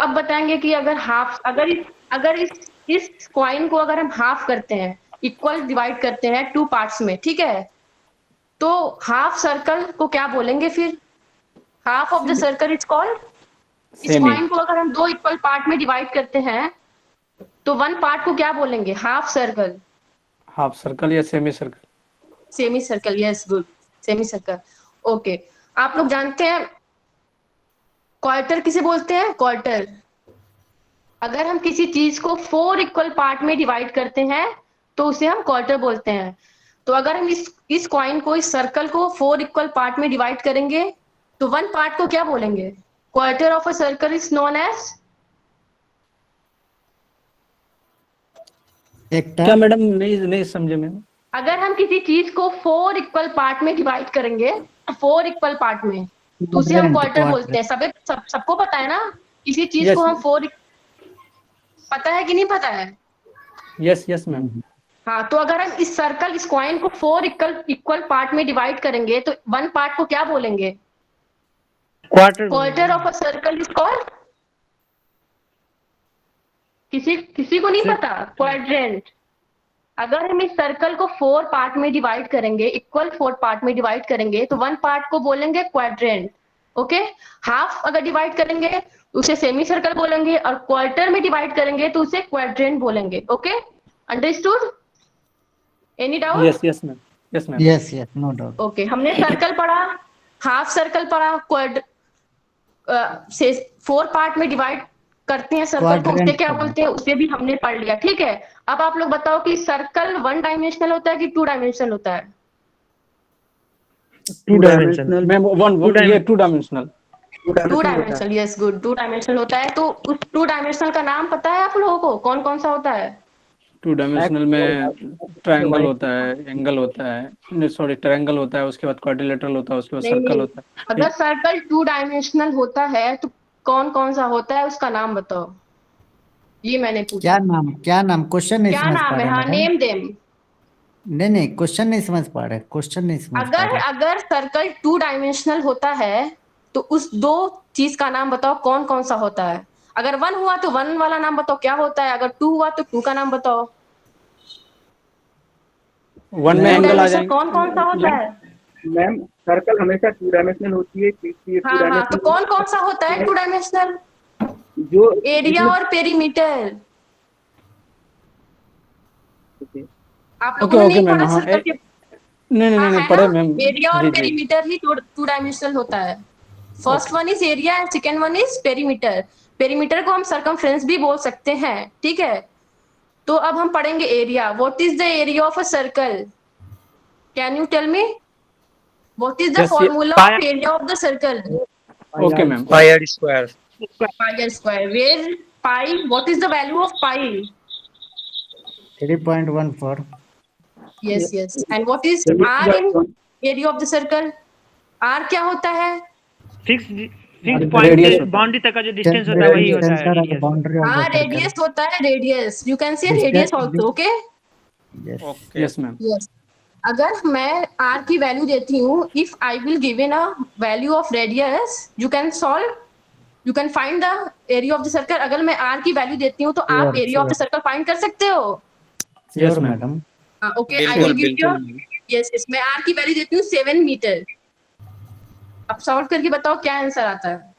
अब बताएंगे कि अगर इस कॉइन को अगर हम हाफ करते हैं, इक्वल डिवाइड करते हैं टू पार्ट्स में, ठीक है, तो हाफ सर्कल को क्या बोलेंगे फिर? Half of the circle is called. इस सेमी। कॉइन को अगर हम दो इक्वल पार्ट में डिवाइड करते हैं तो वन पार्ट को क्या बोलेंगे? हाफ सर्कल, हाफ सर्कल या semi circle. Semi circle, yes good, semi circle. Okay, आप लोग जानते हैं क्वार्टर किसे बोलते हैं? क्वार्टर। अगर हम किसी चीज को फोर इक्वल पार्ट में डिवाइड करते हैं तो उसे हम क्वार्टर बोलते हैं। तो अगर हम इस कॉइन को, इस सर्कल को फोर इक्वल पार्ट में डिवाइड करेंगे तो वन पार्ट को क्या बोलेंगे? Quarter of a circle is known as. क्या मैडम, नहीं नहीं समझे मैम। अगर हम किसी चीज को फोर इक्वल पार्ट में डिवाइड करेंगे, फोर इक्वल पार्ट में, तो उसे हम क्वार्टर बोलते हैं। सबको पता है ना, किसी चीज को यस हम फोर, पता है कि नहीं पता है? Yes yes ma'am. हाँ, तो अगर हम इस सर्कल, इस कॉइन को फोर इक्वल पार्ट में डिवाइड करेंगे तो वन पार्ट को क्या बोलेंगे? Quarter quarter of a circle is called. किसी को नहीं पता? क्वाड्रेंट। अगर हम इस सर्कल को फोर पार्ट में डिवाइड करेंगे, इक्वल फोर पार्ट में डिवाइड करेंगे तो वन पार्ट को बोलेंगे क्वाड्रेंट। ओके, हाफ अगर डिवाइड करेंगे तो उसे सेमी सर्कल बोलेंगे, और क्वार्टर में डिवाइड करेंगे तो उसे क्वाड्रेंट बोलेंगे। Okay, understood? Any doubt? Yes yes ma'am. Yes ma'am. Yes yes, no doubt. Okay, हमने सर्कल पढ़ा, हाफ सर्कल पढ़ा, क्वाड से फोर पार्ट में डिवाइड करते हैं सर्कल को, उसे क्या बोलते हैं, उसे भी हमने पढ़ लिया। ठीक है, अब आप लोग बताओ कि सर्कल वन डायमेंशनल होता है कि टू डायमेंशनल होता है? टू डायमेंशनल मैम ये two dimensional. Two dimensional, yes good, two dimensional होता है। तो उस टू डायमेंशनल का नाम पता है आप लोगों को? कौन कौन सा होता है? टू डायमेंशनल में ट्रायंगल होता है, एंगल होता है, सॉरी ट्रायंगल होता है, उसके बाद क्वाड्रिलेटरल होता है, उसके बाद नहीं सर्कल नहीं, होता है। अगर सर्कल टू डायमेंशनल होता है तो कौन कौन सा होता है, उसका नाम बताओ। ये मैंने पूछा। क्या नाम क्वेश्चन नहीं क्या समझ नाम पा है? रहे हाँ, मैडम। Name them. नहीं नहीं, क्वेश्चन नहीं समझ पा रहे, क्वेश्चन नहीं समझ पा अगर रहे। अगर सर्कल टू डायमेंशनल होता है तो उस दो चीज का नाम बताओ, कौन कौन सा होता है? अगर वन हुआ तो वन वाला नाम बताओ क्या होता है, अगर टू हुआ तो टू का नाम बताओ। वन में टू एंगल आ डायमेंशनल जाएंगे। कौन कौन सा होता है? मैम सर्कल हमेशा टू डायमेंशनल होती है, क्योंकि ये टू हाँ हाँ, तो डायमेंशनल कौन कौन सा होता है टू डायमेंशनल? जो एरिया और पेरीमीटर। आप लोगों ने ओके नहीं मैम। पढ़ा हाँ सर्कल के? नहीं नहीं हाँ, नहीं है पढ़े ना, मैम। एरिया और जी जी। पेरीमीटर ही टू डायमेंशनल होता है। First one is area and second one is perimeter. Perimeter को हम सरकमफ्रेंस भी बोल सकते हैं। ठीक है, तो अब हम पढ़ेंगे area. What is the area of a circle? Can you tell me what is the Yes, formula of area of the circle? Okay ma'am. Pi R square. Pi R square. Where pi, what is the value of pi? 3.14। Yes yes, and what is R in area of the circle? R क्या होता है? Fix point से boundary तक का जो distance होता है वही होता है centre of the radius। Boundary of the हाँ, सर्कल। रेडियस होता है, radius. You can say radius also. Okay, yes ma'am. Yes. अगर मैं r की वैल्यू देती हूँ, if I will given a value of radius, you can solve, you can find the area of the circle. अगर मैं r की value देती हूँ तो आप Sure, area of the sure. Circle find कर सकते हो। Sure madam. Okay, I will give you, yes yes, मैं r की वैल्यू देती हूँ 7 मीटर। अब सॉल्व करके बताओ क्या आंसर आता है,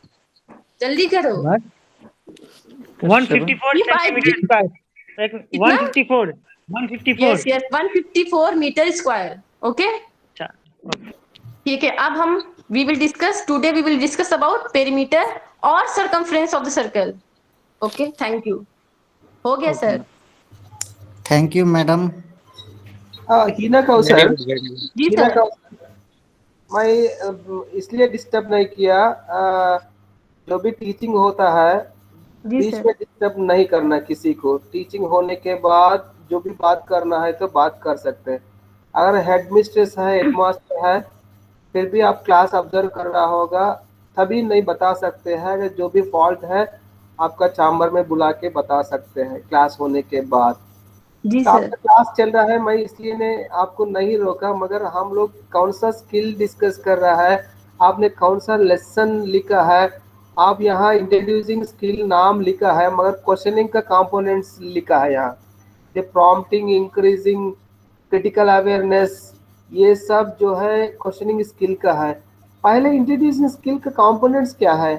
जल्दी करो। 154 If I centimetre give- square. कितना? 154 yes yes, 154 metre square. Okay, अच्छा, ठीक है। अब हम we will discuss about perimeter और circumference of the circle. Okay, thank you. हो गया sir? Thank you madam. Hina Kaushal, जी हिना सर। कौशल, मैं इसलिए डिस्टर्ब नहीं किया। जो भी टीचिंग होता है जी बीच सर। में डिस्टर्ब नहीं करना किसी को। टीचिंग होने के बाद जो भी बात करना है तो बात कर सकते हैं। अगर हेड मिस्ट्रेस है, हेडमास्टर है, फिर भी आप क्लास ऑब्जर्व कर रहा होगा, तभी नहीं बता सकते हैं। कि जो भी फॉल्ट है आपका चैम्बर में बुला के बता सकते हैं क्लास होने के बाद। जी तो सर। आपका क्लास चल रहा है, मैं इसलिए ने आपको नहीं रोका, मगर हम लोग कौन सा स्किल डिस्कस कर रहा है, आपने कौन सा लेसन लिखा है, आप यहाँ इंट्रोड्यूसिंग स्किल नाम लिखा है मगर क्वेश्चनिंग का कंपोनेंट्स लिखा है यहाँ, ये प्रॉम्प्टिंग, इंक्रीजिंग, क्रिटिकल अवेयरनेस, ये सब जो है क्वेश्चनिंग स्किल का है। पहले इंट्रोड्यूसिंग स्किल का कंपोनेंट्स क्या है,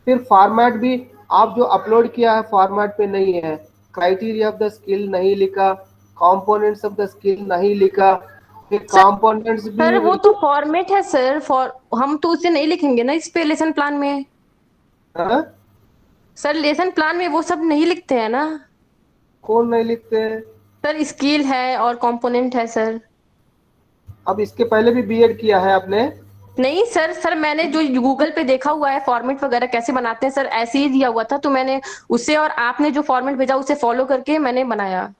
फिर फॉर्मेट भी आप जो अपलोड किया है फॉर्मेट पे नहीं है, क्राइटेरिया ऑफ द स्किल नहीं लिखा, कंपोनेंट्स ऑफ द स्किल नहीं लिखा, फिर कंपोनेंट्स भी सर वो तो फॉर्मेट है सर, हम तो उसे नहीं लिखेंगे ना इस पे लेसन प्लान में। हाँ? सर लेसन प्लान में वो सब नहीं लिखते हैं ना कौन नहीं लिखते हैं? सर, स्किल है और कंपोनेंट है सर। अब इसके पहले भी बीएड किया है आपने? नहीं सर मैंने जो गूगल पे देखा हुआ है फॉर्मेट वगैरह कैसे बनाते हैं सर, ऐसे ही दिया हुआ था, तो मैंने उससे और आपने जो फॉर्मेट भेजा उसे फॉलो करके मैंने बनाया।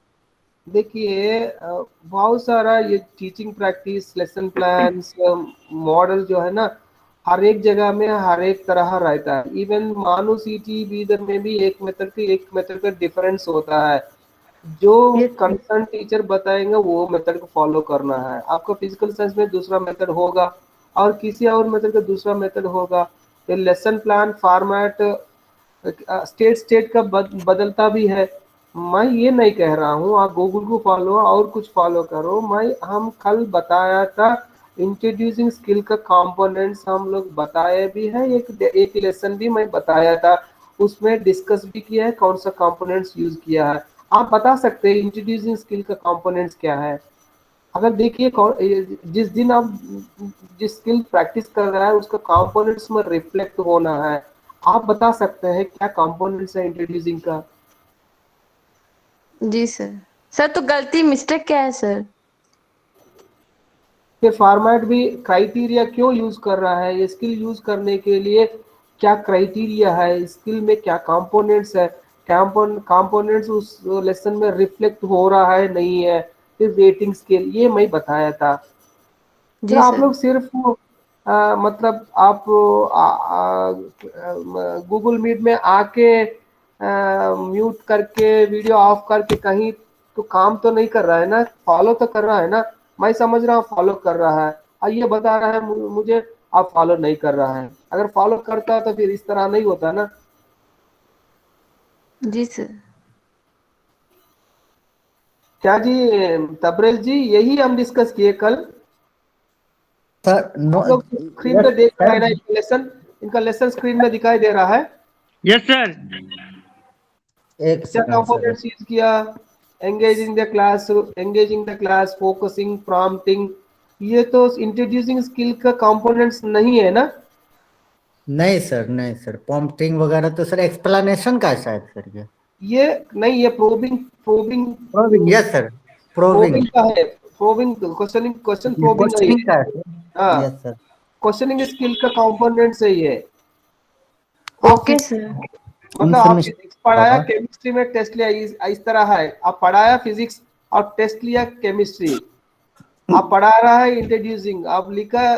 देखिए बहुत सारा ये teaching practice, lesson plans, model जो है ना हर एक जगह में हर एक तरह रहता है। इवन मानो सीटी बीदर में भी एक मेथड का डिफरेंस होता है। जो कंसर्न टीचर बताएंगे वो मेथड को फॉलो करना है। आपका फिजिकल साइंस में दूसरा मेथड होगा और किसी और मेथड का दूसरा मेथड होगा। तो लेसन प्लान फॉर्मेट स्टेट का बदलता भी है। मैं ये नहीं कह रहा हूँ आप गूगल को फॉलो और कुछ फॉलो करो। हम कल बताया था इंट्रोड्यूसिंग स्किल का कंपोनेंट्स हम लोग बताए भी है, एक लेसन भी मैं बताया था, उसमें डिस्कस भी किया है कौन सा कंपोनेंट्स यूज किया है। आप बता सकते हैं इंट्रोड्यूसिंग स्किल का कंपोनेंट्स क्या है? अगर देखिए जिस दिन आप जिस स्किल प्रैक्टिस कर रहा है उसका कंपोनेंट्स में रिफ्लेक्ट होना है। आप बता सकते हैं क्या कंपोनेंट्स है इंट्रोड्यूसिंग का? जी सर तो गलती मिस्टेक क्या है सर? फिर फॉर्मेट भी क्राइटेरिया क्यों यूज कर रहा है, ये स्किल यूज करने के लिए क्या क्राइटेरिया है, स्किल में क्या कंपोनेंट्स है, कंपोनेंट्स उस लेसन में रिफ्लेक्ट हो रहा है नहीं है, फिर रेटिंग स्केल, ये मैं बताया था। जी आप सर। लोग सिर्फ मतलब आप गूगल मीट में आके म्यूट करके वीडियो ऑफ करके कहीं तो काम तो नहीं कर रहा है ना, फॉलो तो कर रहा है ना। मैं समझ रहा हूँ फॉलो कर रहा है और ये बता रहा है मुझे आप फॉलो नहीं कर रहा है। अगर फॉलो करता तो फिर इस तरह नहीं होता ना। जी सर। क्या जी तबरेज जी, यही हम डिस्कस किए कल। सर नो आप लोग स्क्रीन पे देख रहे हैं ना लेसन, इनका लेसन स्क्रीन में दिखाई दे रहा है। Yes sir. एक क्या सेकंड कंपोनेंट्स यूज किया? Engaging the class, focusing, prompting, ये तो इंट्रोड्यूसिंग स्किल का कंपोनेंट्स नहीं है ना। नहीं सर प्रॉम्प्टिंग वगैरह तो सर एक्सप्लेनेशन का है शायद सर ये नहीं, ये probing proving yes sir probing का है। प्रोबिंग क्वेश्चन प्रोबिंग है ये। क्वेश्चनिंग का है हाँ, यस सर क्वेश्चनिंग स्किल का कंपोनेंट्स है ये। Okay sir. मतलब आप Information फिजिक्स पढ़ाया, होगा। केमिस्ट्री में टेस्ट लिया, इस तरह है। आप पढ़ाया फिजिक्स और टेस्ट लिया केमिस्ट्री, आप पढ़ा रहा है इंट्रोड्यूसिंग, आप लिखा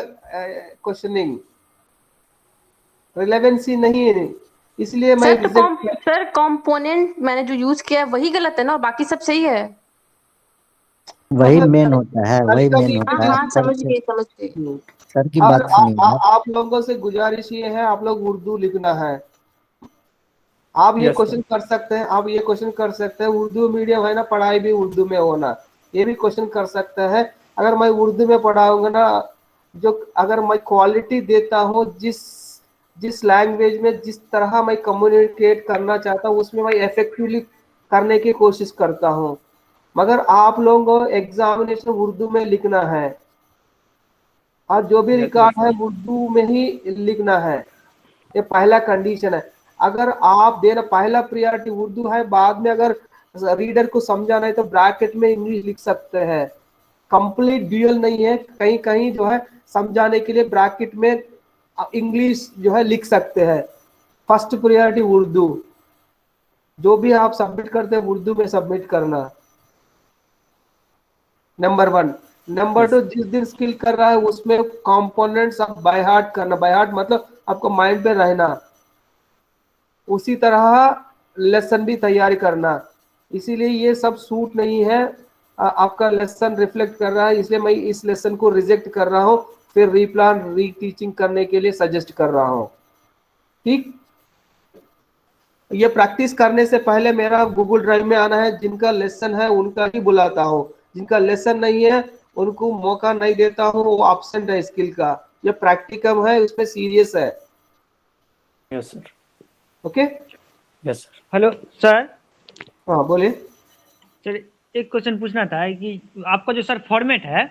क्वेश्चनिंग, रिलेवेंसी नहीं है, इसलिए मैं सर कंपोनेंट मैंने जो यूज किया है वही गलत है ना और बाकी सब सही है। वही मेन होता है, वही मेन होता है हाँ सर समझ गई। सर की और बात सुनिए आप लोगों से गुजारिश ये है, आप लोग उर्दू लिखना है। आप ये Yes, क्वेश्चन कर सकते हैं, आप ये क्वेश्चन कर सकते हैं, उर्दू मीडियम है ना, पढ़ाई भी उर्दू में होना, ये भी क्वेश्चन कर सकते हैं। अगर मैं उर्दू में पढ़ाऊंगा ना, जो अगर मैं क्वालिटी देता हूँ जिस लैंग्वेज में जिस तरह मैं कम्युनिकेट करना चाहता हूँ उसमें मैं इफेक्टिवली करने की कोशिश करता हूँ। मगर आप लोगों को एग्जामिनेशन उर्दू में लिखना है और जो भी रिकॉर्ड है उर्दू में ही लिखना है, ये पहला कंडीशन है। अगर आप देना पहला प्रायोरिटी उर्दू है, बाद में अगर रीडर को समझाना है तो ब्रैकेट में इंग्लिश लिख सकते हैं। कंप्लीट ड्यूअल नहीं है, कहीं कहीं जो है समझाने के लिए ब्रैकेट में इंग्लिश जो है लिख सकते हैं। फर्स्ट प्रायोरिटी उर्दू, जो भी आप सबमिट करते हैं उर्दू में सबमिट करना, नंबर 1। नंबर 2, जिस दिन स्किल कर रहा है उसमें कंपोनेंट्स आप बाय हार्ट करना। बाय हार्ट मतलब आपको माइंड पे रहना, उसी तरह लेसन भी तैयारी करना। इसीलिए ये सब सूट नहीं है, आपका लेसन रिफ्लेक्ट कर रहा है, इसलिए मैं इस लेसन को रिजेक्ट कर रहा हूँ, फिर रीप्लान रीटीचिंग करने के लिए सजेस्ट कर रहा हूँ। ठीक, ये प्रैक्टिस करने से पहले मेरा गूगल ड्राइव में आना है, जिनका लेसन है उनका ही बुलाता हूँ, जिनका लेसन नहीं है उनको मौका नहीं देता हूँ, वो एब्सेंट है स्किल का। ये प्रैक्टिकम है, उसमें सीरियस है। Yes sir. Okay, yes sir. Hello sir. हाँ बोलिए। चलिए, एक क्वेश्चन पूछना था कि आपका जो सर फॉर्मेट है,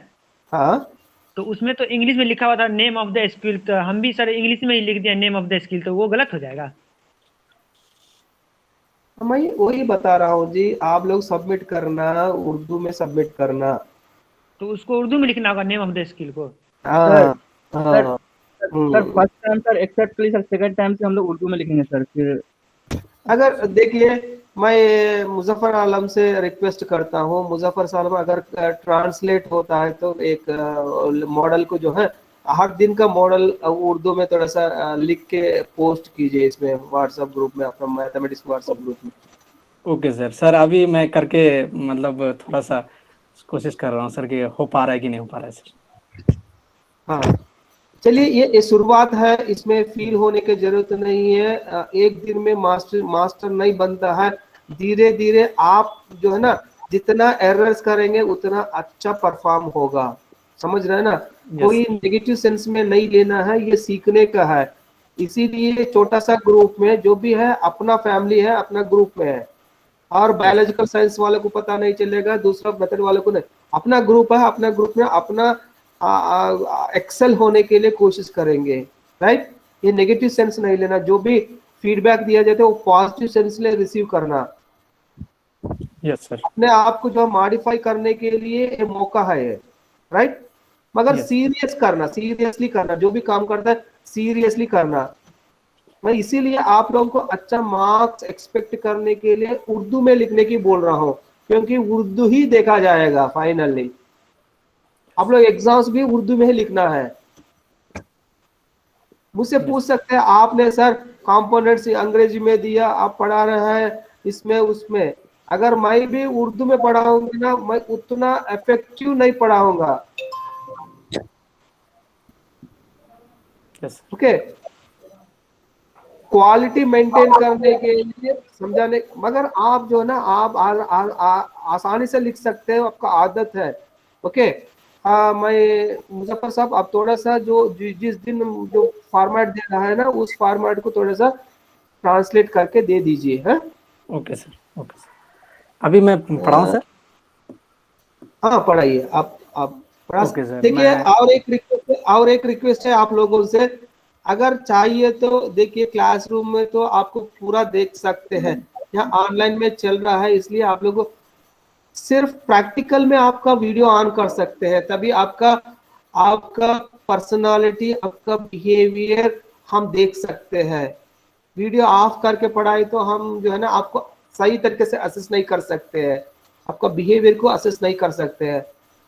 हाँ, तो उसमें तो इंग्लिश में लिखा हुआ था नेम ऑफ द स्किल, तो हम भी सर इंग्लिश में ही लिख दिया नेम ऑफ द स्किल, तो वो गलत हो जाएगा? मैं वही बता रहा हूँ जी, आप लोग सबमिट करना, उर्दू में सबमिट करना। तो उसको उर्दू में लिखना होगा नेम ऑफ द स्किल को? हाँ सर हाँ सर हाँ। Sir first time sir accept कर ली सर, सेकंड टाइम से हम लोग उर्दू में लिखेंगे सर फिर। अगर देखिए, मैं मुजफ्फर आलम से रिक्वेस्ट करता हूँ, मुजफ्फर आलम अगर ट्रांसलेट होता है तो एक मॉडल को जो है हर दिन का मॉडल उर्दू में थोड़ा सा लिख के पोस्ट कीजिए इसमें व्हाट्सएप ग्रुप में, अपना मैथमेटिक्स व्हाट्सएप ग्रुप में। Okay sir. सर अभी मैं करके मतलब थोड़ा सा कोशिश कर रहा हूँ सर कि हो पा रहा है कि नहीं हो पा रहा है सर। हाँ चलिए, ये शुरुआत है, इसमें फील होने की जरूरत नहीं है। एक दिन में मास्टर नहीं बनता है। धीरे धीरे आप जो है ना, जितना एरर्स करेंगे उतना अच्छा परफॉर्म होगा, समझ रहे हैं ना। कोई यस नेगेटिव सेंस में नहीं लेना है, ये सीखने का है। इसीलिए छोटा सा ग्रुप में जो भी है, अपना फैमिली है, अपना ग्रुप में है। और बायोलॉजिकल साइंस वाले को पता नहीं चलेगा, दूसरा मेथड वाले को नहीं। अपना ग्रुप है, अपना ग्रुप में अपना एक्सेल होने के लिए कोशिश करेंगे, राइट। ये नेगेटिव सेंस नहीं लेना, जो भी फीडबैक दिया जाता है वो पॉजिटिव सेंस ले रिसीव करना। Yes sir. अपने आप को जो मॉडिफाई करने के लिए ये मौका है ये, राइट। मगर Yes. सीरियस करना, सीरियसली करना, जो भी काम करता है सीरियसली करना। मैं इसीलिए आप लोगों को अच्छा मार्क्स एक्सपेक्ट करने के लिए उर्दू में लिखने की बोल रहा हूँ, क्योंकि उर्दू ही देखा जाएगा फाइनली। आप लोग एग्जाम्स भी उर्दू में ही लिखना है। मुझसे पूछ सकते हैं, आपने सर कंपोनेंट्स अंग्रेजी में दिया, आप पढ़ा रहे हैं इसमें उसमें। अगर मैं भी उर्दू में पढ़ाऊंगा ना, मैं उतना इफेक्टिव नहीं पढ़ाऊंगा। यस ओके, क्वालिटी मेंटेन करने के लिए समझाने। मगर आप जो है ना, आप आसानी से लिख सकते हो, आपका आदत है। ओके, मैं मुजफ्फर साहब, आप थोड़ा सा जिस दिन जो फॉर्मेट दे रहा है ना, उस फॉर्मेट को थोड़ा सा ट्रांसलेट करके दे दीजिए। है, ओके सर। Okay sir. अभी मैं पढ़ाऊँ सर? हाँ पढ़ाइए, आप पढ़ा। Okay sir. देखिए, मैं और एक रिक्वेस्ट है आप लोगों से। अगर चाहिए तो देखिए, क्लासरूम में तो आपको पूरा देख सकते हैं, यहाँ ऑनलाइन में चल रहा है, इसलिए आप लोगों सिर्फ प्रैक्टिकल में आपका वीडियो ऑन कर सकते हैं, तभी आपका आपका पर्सनालिटी, आपका बिहेवियर हम देख सकते हैं। वीडियो ऑफ करके पढ़ाई तो हम जो है ना, आपको सही तरीके से असेस नहीं कर सकते हैं, आपका बिहेवियर को असेस नहीं कर सकते हैं।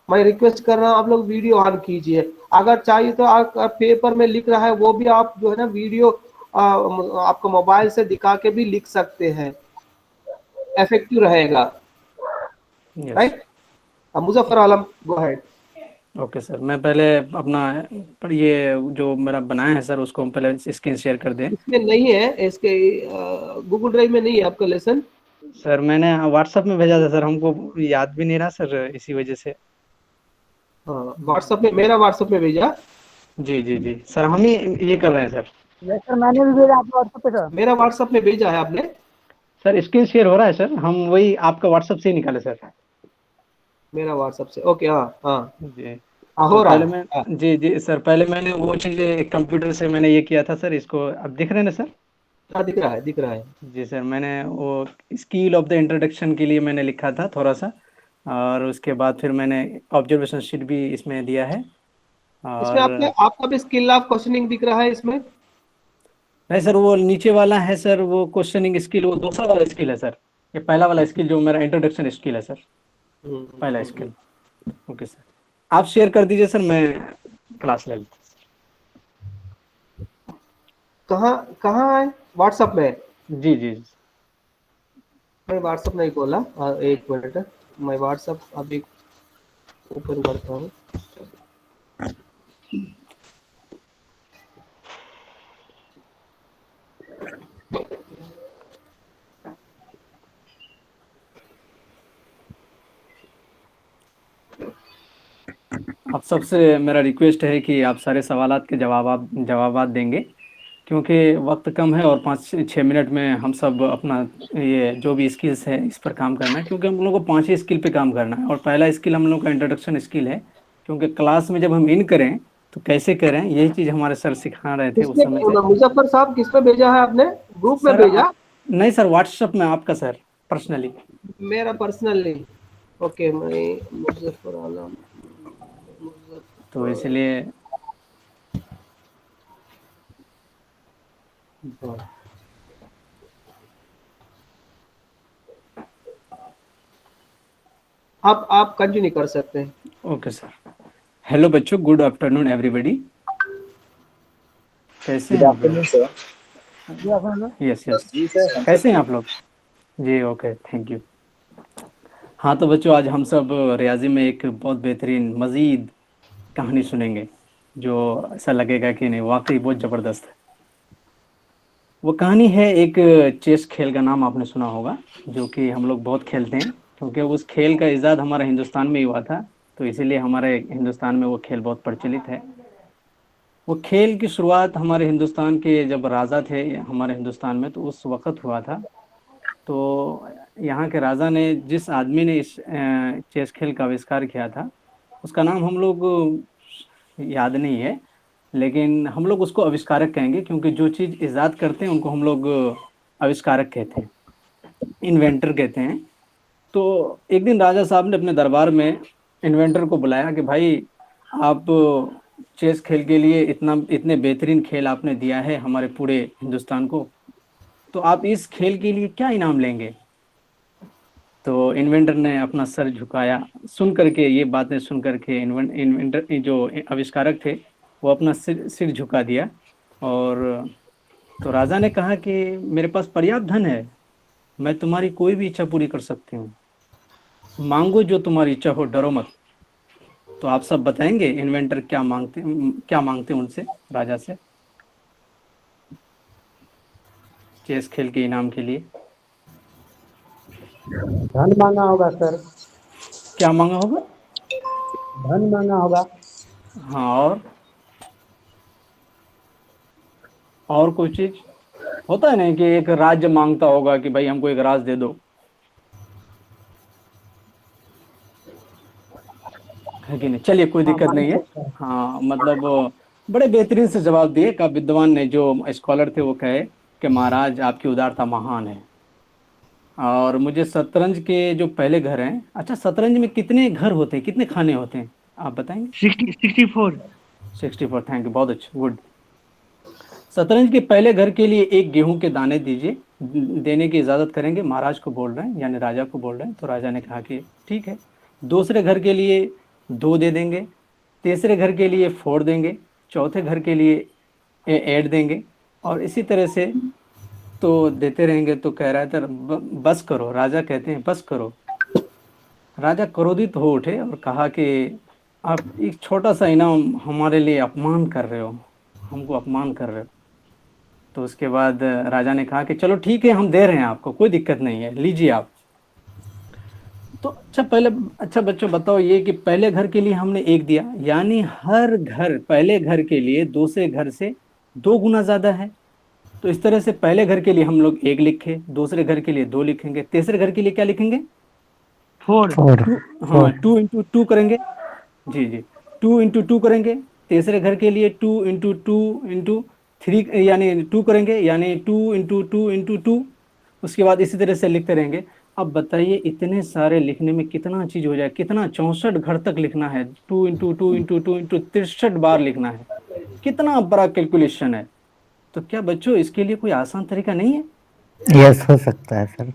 मैं रिक्वेस्ट कर रहा हूँ, आप लोग वीडियो ऑन कीजिए। अगर चाहिए तो आप पेपर में लिख रहा है वो भी आप जो है ना वीडियो आपको मोबाइल से दिखा के भी लिख सकते हैं, इफेक्टिव रहेगा, यस। राइट। मुजफ्फर आलम, गो अहेड। ओके सर, मैं पहले अपना पर ये जो मेरा बनाया है सर उसको हम पहले स्क्रीन शेयर कर दें। इसमें नहीं है, इसके गूगल ड्राइव में नहीं है आपका लेसन। सर मैंने व्हाट्सएप में भेजा था सर, हमको याद भी नहीं रहा सर, इसी वजह से। हाँ, व्हाट्सएप में, मेरा व्हाट्सएप में भेजा। जी जी जी सर, हम ही ये कर रहे हैं सर। यस सर, मैंने भी भेजा आपको व्हाट्सएप पे सर। मेरा व्हाट्सएप में भेजा है आपने? सर स्क्रीन शेयर हो रहा है सर, हम वही आपका व्हाट्सएप से ही निकाले सर। मेरा व्हाट्सएप से, ओके। हाँ हाँ जी हाँ, तो हो रहा पहले है। मैं हाँ जी जी सर, पहले मैंने वो चीज़ कंप्यूटर से मैंने ये किया था सर, इसको अब दिख रहे हैं ना सर? हाँ, दिख रहा है, दिख रहा है। जी सर, मैंने वो स्किल ऑफ द इंट्रोडक्शन के लिए मैंने लिखा था थोड़ा सा, और उसके बाद फिर मैंने ऑब्जर्वेशन शीट भी इसमें दिया है। इसमें और आपका आपका भी स्किल ऑफ क्वेश्चनिंग दिख रहा है इसमें। नहीं सर, वो नीचे वाला है सर, वो क्वेश्चनिंग स्किल, वो दूसरा वाला स्किल है सर। ये पहला वाला स्किल जो मेरा इंट्रोडक्शन स्किल है सर, पहला स्किल। ओके सर, आप शेयर कर दीजिए सर, मैं क्लास ले लेता कहाँ कहाँ है? व्हाट्सएप में? हूँ। जी जी मैं व्हाट्सएप नहीं खोला, एक मिनट, मैं व्हाट्सएप अभी ओपन करता हूँ। आप सबसे मेरा रिक्वेस्ट है कि आप सारे सवालात के जवाबात देंगे, क्योंकि वक्त कम है और 5-6 मिनट में हम सब अपना ये जो भी स्किल्स है इस पर काम करना है, क्योंकि हम लोगों को 5 ही स्किल पे काम करना है। और पहला स्किल हम लोग का इंट्रोडक्शन स्किल है, क्योंकि क्लास में जब हम इन करें तो कैसे करें, यही चीज़ हमारे सर सिखा रहे थे उस समय से। मुजफ्फर साहब किस पे भेजा है आपने? ग्रुप में सर भेजा? नहीं सर, व्हाट्सएप में आपका सर पर्सनली। मेरा पर्सनली? ओके, मैं मुजफ्फर आलम। तो इसलिए आप कंटिन्यू कर सकते हैं। Okay sir. हेलो बच्चों, गुड आफ्टरनून एवरीबॉडी। कैसे हैं आप लोग? यस यस, कैसे हैं आप लोग? जी ओके, थैंक यू। हाँ तो बच्चों, आज हम सब रियाजी में एक बहुत बेहतरीन मज़ीद कहानी सुनेंगे, जो ऐसा लगेगा कि नहीं वाकई बहुत ज़बरदस्त है। वो कहानी है एक चेस खेल का, नाम आपने सुना होगा, जो कि हम लोग बहुत खेलते हैं, क्योंकि उस खेल का इजाद हमारे हिंदुस्तान में ही हुआ था, तो इसीलिए हमारे हिंदुस्तान में वो खेल बहुत प्रचलित है। वो खेल की शुरुआत हमारे हिंदुस्तान के जब राजा थे हमारे हिंदुस्तान में, तो उस वक़्त हुआ था। तो यहाँ के राजा ने, जिस आदमी ने इस चेस खेल का आविष्कार किया था, उसका नाम हम लोग याद नहीं है, लेकिन हम लोग उसको आविष्कारक कहेंगे, क्योंकि जो चीज़ इजाद करते हैं उनको हम लोग आविष्कारक कहते हैं, इन्वेंटर कहते हैं। तो एक दिन राजा साहब ने अपने दरबार में इन्वेंटर को बुलाया कि भाई, आप चेस खेल के लिए इतने बेहतरीन खेल आपने दिया है हमारे पूरे हिंदुस्तान को, तो आप इस खेल के लिए क्या इनाम लेंगे? तो इन्वेंटर ने अपना सर झुकाया। सुन करके ये बातें सुन करके इन्वेंटर जो आविष्कारक थे, वो अपना सिर झुका दिया। और तो राजा ने कहा कि मेरे पास पर्याप्त धन है, मैं तुम्हारी कोई भी इच्छा पूरी कर सकती हूँ, मांगो जो तुम्हारी इच्छा हो, डरो मत। तो आप सब बताएंगे इन्वेंटर क्या मांगते उनसे, राजा से, चेस खेल के इनाम के लिए? धन मांगा होगा सर। क्या मांगा होगा? धन मांगा होगा। हाँ, और कोई चीज होता है नहीं कि एक राज्य मांगता होगा कि भाई हमको एक राज दे दो, है कि नहीं? चलिए कोई दिक्कत नहीं है। हाँ मतलब बड़े बेहतरीन से जवाब दिए। का विद्वान ने, जो स्कॉलर थे, वो कहे कि महाराज आपकी उदारता महान है। और मुझे शतरंज के जो पहले घर हैं, अच्छा शतरंज में कितने घर होते हैं, कितने खाने होते हैं, आप बताएंगे? 64। 64, थैंक यू, बहुत अच्छा, गुड। शतरंज के पहले घर के लिए एक गेहूं के दाने दीजिए, देने की इजाज़त करेंगे, महाराज को बोल रहे हैं, यानी राजा को बोल रहे हैं। तो राजा ने कहा कि ठीक है। दूसरे घर के लिए 2 दे देंगे, तीसरे घर के लिए 4 देंगे, चौथे घर के लिए 8 देंगे, और इसी तरह से तो देते रहेंगे। तो कह रहा था बस करो, राजा कहते हैं बस करो। राजा क्रोधित हो उठे और कहा कि आप एक छोटा सा इनाम हमारे लिए अपमान कर रहे हो, हमको अपमान कर रहे हो। तो उसके बाद राजा ने कहा कि चलो ठीक है, हम दे रहे हैं आपको, कोई दिक्कत नहीं है, लीजिए आप। तो अच्छा बच्चों बताओ ये कि पहले घर के लिए हमने 1 दिया, यानी हर घर पहले घर के लिए दूसरे घर से 2 गुना ज़्यादा है। तो इस तरह से पहले घर के लिए हम लोग 1 लिखे, दूसरे घर के लिए 2 लिखेंगे, तीसरे घर के लिए क्या लिखेंगे? 4। हाँ, 2 इंटू 2 करेंगे। जी जी, 2 इंटू 2 करेंगे। तीसरे घर के लिए 2 इंटू 2 इंटू 3 यानी 2 करेंगे, यानी 2 इंटू 2 इंटू 2। उसके बाद इसी तरह से लिखते रहेंगे। अब बताइए इतने सारे लिखने में कितना चीज़ हो जाए, कितना 64 घर तक लिखना है, 2 इंटू 2 इंटू 2 इंटू 63 बार लिखना है, कितना बड़ा कैलकुलेशन है। तो क्या बच्चों इसके लिए कोई आसान तरीका नहीं है? यस, हो सकता है सर।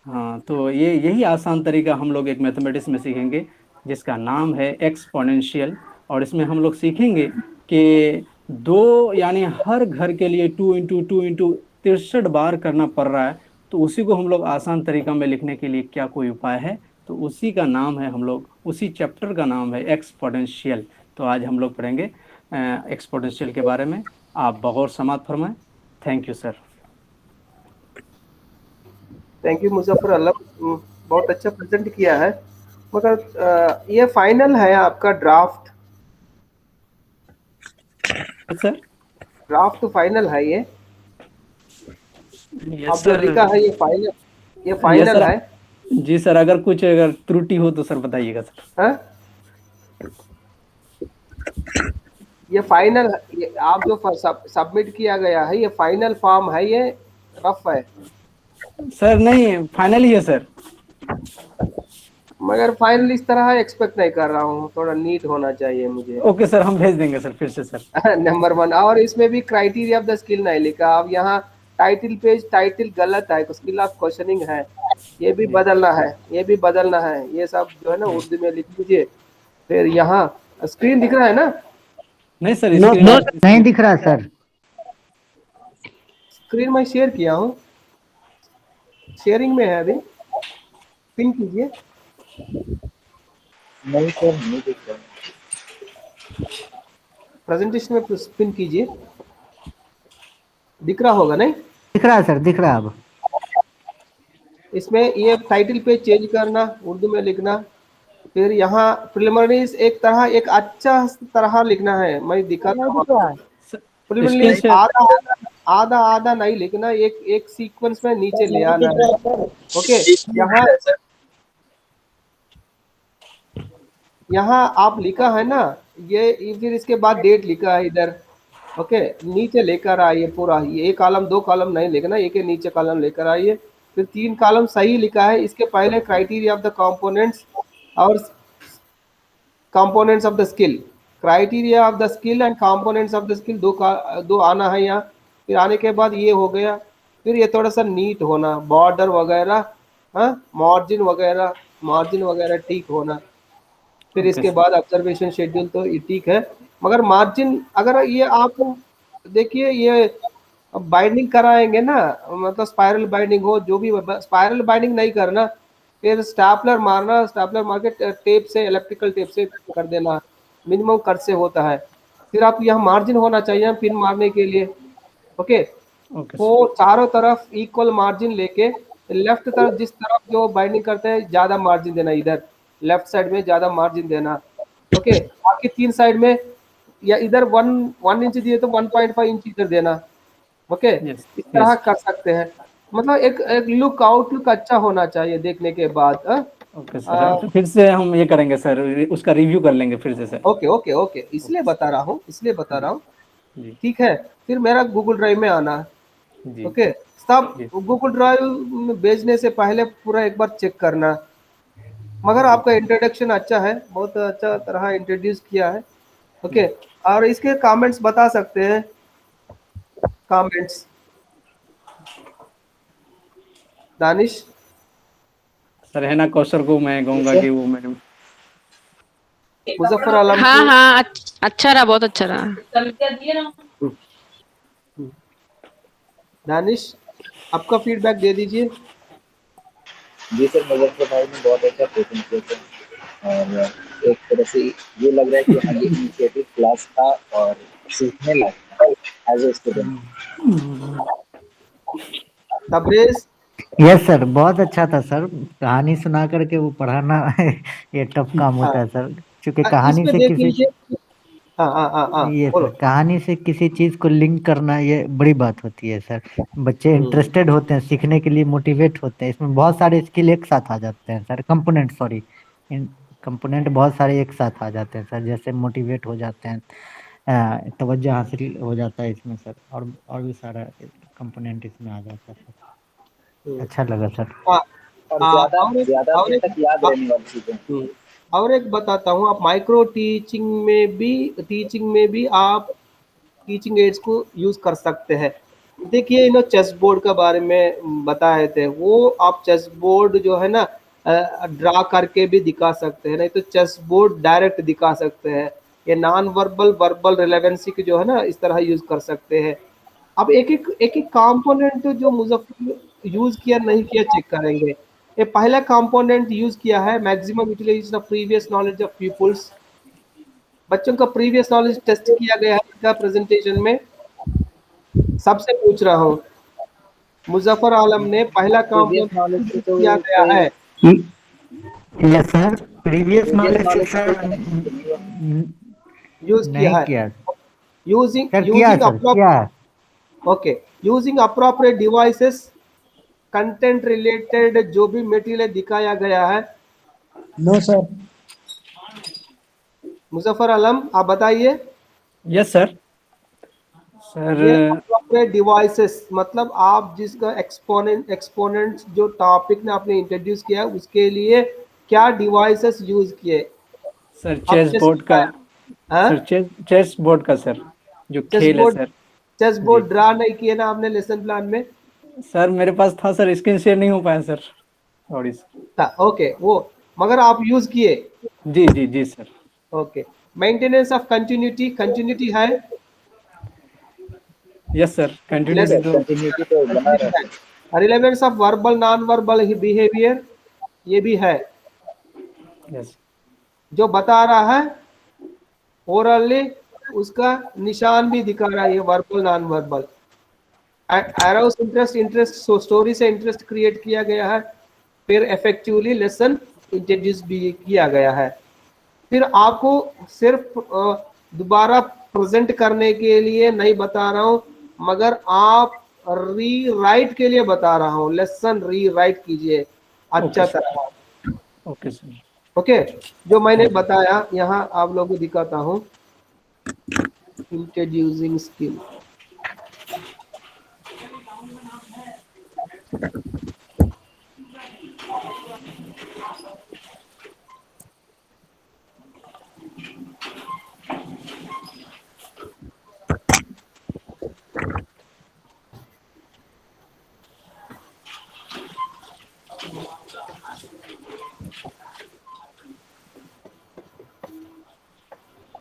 हाँ, तो यही आसान तरीका हम लोग एक मैथमेटिक्स में सीखेंगे, जिसका नाम है एक्सपोनेंशियल। और इसमें हम लोग सीखेंगे कि 2 यानी हर घर के लिए 2 इंटू 2 इंटू 63 बार करना पड़ रहा है, तो उसी को हम लोग आसान तरीका में लिखने के लिए क्या कोई उपाय है? तो उसी का नाम है, हम लोग उसी चैप्टर का नाम है एक्सपोनेंशियल। तो आज हम लोग पढ़ेंगे एक्सपोनेंशियल के बारे में। आप बगौर समात फरमाएं। Thank you sir. Thank you Muzaffar Alam, बहुत अच्छा प्रेजेंट किया है, मगर ये फाइनल है आपका ड्राफ्ट, सर ड्राफ्ट फाइनल है ये, यस अब जो सर। लिखा है ये यस फाइनल सर। है। जी सर, अगर कुछ अगर त्रुटि हो तो सर बताइएगा सर। हाँ? ये फाइनल, ये आप जो सबमिट किया गया है ये फाइनल फॉर्म है, ये रफ है। सर नहीं, फाइनल ही है सर। मगर फाइनल इस तरह एक्सपेक्ट नहीं कर रहा हूँ, थोड़ा नीट होना चाहिए मुझे। ओके सर, हम भेज देंगे सर फिर से सर। नंबर 1, और इसमें भी क्राइटेरिया ऑफ द स्किल नहीं लिखा। अब यहाँ टाइटल पेज टाइटल गलत है, स्किल ऑफ क्वेश्चनिंग है, ये भी बदलना है, ये भी बदलना है, ये सब जो है ना उर्दू में लिख लीजिए। फिर यहाँ स्क्रीन दिख रहा है ना? नहीं सर, नो स्क्रीन नहीं दिख रहा सर। स्क्रीन मैं शेयर किया हूँ, शेयरिंग में है अभी, पिन कीजिए। नहीं सर, नहीं दिख रहा। प्रेजेंटेशन में पिन कीजिए, दिख रहा होगा नहीं? दिख रहा है सर, दिख रहा है अब। इसमें ये टाइटल पे चेंज करना, उर्दू में लिखना, फिर यहाँ प्रिलिमिनरीज एक अच्छा तरह लिखना है, मैं दिखाता हूँ। प्रिलिमिनरीज आधा आधा नहीं लिखना, एक सीक्वेंस में नीचे ले आना है। ओके, यहाँ आप लिखा है ना ये, फिर इसके बाद डेट लिखा है इधर। ओके, नीचे लेकर आइए पूरा, ये 1 कॉलम 2 कॉलम नहीं लिखना, एक के नीचे कॉलम लेकर आइए। फिर 3 कॉलम सही लिखा है, इसके पहले क्राइटेरिया ऑफ द कंपोनेंट्स और components of the skill, criteria of the skill and components of the skill, दो आना है यहाँ। फिर आने के बाद ये हो गया, फिर ये थोड़ा सा नीट होना, बॉर्डर वगैरह, हाँ, मार्जिन वगैरह ठीक होना। फिर इसके बाद ऑब्जर्वेशन शेड्यूल तो ये ठीक है, मगर मार्जिन अगर ये आप देखिए, ये बाइंडिंग कराएंगे ना, मतलब स्पाइरल बाइंडिंग हो, जो भी स्पाइरल बाइंडिंग नहीं करना, फिर स्टैपलर मारना, स्टैपलर मार के टेप से, इलेक्ट्रिकल टेप से कर देना, मिनिमम कट से होता है। फिर आप यहाँ मार्जिन होना चाहिए पिन मारने के लिए। ओके, वो चारों तरफ इक्वल मार्जिन लेके, लेफ्ट तरफ जिस तरफ जो बाइंडिंग करते हैं ज्यादा मार्जिन देना, इधर लेफ्ट साइड में ज्यादा मार्जिन देना। ओके, बाकी 3 साइड में, या इधर 1 इंच दिए तो 1.5 इंच इधर देना। ओके, इस तरह कर सकते हैं, मतलब एक लुक आउटलुक अच्छा होना चाहिए देखने के बाद। ओके सर, फिर से हम ये करेंगे सर, उसका रिव्यू कर लेंगे फिर से सर। ओके, इसलिए बता रहा हूँ, ठीक है। फिर मेरा गूगल ड्राइव में आना, ओके, सब गूगल ड्राइव में भेजने से पहले पूरा एक बार चेक करना। मगर आपका इंट्रोडक्शन अच्छा है, बहुत अच्छा तरह इंट्रोड्यूस किया है। ओके, और इसके कमेंट्स बता सकते हैं, कमेंट्स दानिश सर है ना, कौशल को मैं कहूँगा कि वो मैडम मुजफ्फर आलम, हाँ, अच्छा रहा, बहुत अच्छा रहा। दानिश आपका फीडबैक दे दीजिए। जी सर, मुजफ्फर भाई ने बहुत अच्छा प्रेजेंट किया था, और एक तरह से ये लग रहा है कि हाँ, ये इनिशिएटिव क्लास था और सीखने लायक था as a student. Tabrez, yes sir, बहुत अच्छा था सर। कहानी सुना करके वो पढ़ाना ये टफ काम होता है सर, क्योंकि कहानी इसमें से देख किसी लीजिए। हाँ, ये बोलो। सर, कहानी से किसी चीज को लिंक करना ये बड़ी बात होती है सर। बच्चे इंटरेस्टेड होते हैं, सीखने के लिए मोटिवेट होते हैं। इसमें बहुत सारे स्किल एक साथ आ जाते हैं सर, कंपोनेंट सॉरी, कंपोनेंट बहुत सारे एक साथ आ जाते हैं सर, जैसे मोटिवेट हो जाते हैं, तवज्जो हासिल हो जाता है इसमें सर, और भी सारा कंपोनेंट इसमें आ जाता है सर। अच्छा लगा सर। और ज्यादा देर तक याद रहने वाली चीजें। और एक बताता हूँ, आप माइक्रो टीचिंग में भी आप टीचिंग एड्स को यूज कर सकते हैं। देखिए, चेस बोर्ड के बारे में बताए थे, वो आप चेस बोर्ड जो है ना ड्रा करके भी दिखा सकते हैं, नहीं तो चेस बोर्ड डायरेक्ट दिखा सकते हैं। ये नॉन वर्बल रिलेवेंसी की जो है ना, इस तरह यूज कर सकते हैं। अब एक कंपोनेंट जो मुजफ्फर यूज किया नहीं किया चेक करेंगे। ये पहला कंपोनेंट यूज किया है, maximum utilization of previous knowledge of peoples. बच्चों का प्रीवियस नॉलेज टेस्ट किया गया है इनका प्रेजेंटेशन में, सबसे पूछ रहा हूँ। मुजफ्फर आलम ने पहला प्रीवियस कॉम्पोनेंट नॉलेज से तो किया गया कोई है। Yes sir, previous previous knowledge knowledge से सर कोई कनेक्शन तो नहीं है। यूज किया नहीं है किया यूजिंग सर, यूजिंग किया okay, using appropriate devices, content related जो भी मटेरियल दिखाया गया है। No sir. मुजफ्फर आलम आप बताइए। Yes sir. सर ये अप्रोप्रिएट डिवाइसेस मतलब आप जिसका एक्सपोनेंट जो टॉपिक ने आपने इंट्रोड्यूस किया उसके लिए क्या डिवाइसेस यूज किए। सर आप चेस बोर्ड का, हाँ? सर चेस बोर्ड का सर, जो चेस खेल है बोर्ड, सर। चेस जी बोर्ड ड्रा नहीं किए ना आपने लेसन प्लान में। सर, मेरे पास था सर, स्क्रीन शेयर नहीं हो पाया सर, सॉरी सर। ओके, वो मगर आप यूज किए। जी जी जी sir. Okay, maintenance of continuity, continuity है। यस सर, जी कंटिन्यूटी सर, तो। कंटिन्यूटी तो बना रहता है। Relevance of verbal non verbal behaviour, ये भी है। यस जो बता रहा है ओरली उसका निशान भी दिखा रहा है, ये verbal non verbal. Arrows interest, interest story से इंटरेस्ट क्रिएट किया गया है। फिर इफेक्टिवली लेसन इंट्रोड्यूस भी किया गया है। फिर आपको सिर्फ दोबारा प्रेजेंट करने के लिए नहीं बता रहा हूं, मगर आप री राइट के लिए बता रहा हूं। लेसन री राइट कीजिए ओके अच्छा सर। तरह। Okay sir. ओके, जो मैंने बताया यहाँ आप लोगों को दिखाता हूँ। इंट्रोड्यूसिंग स्किल,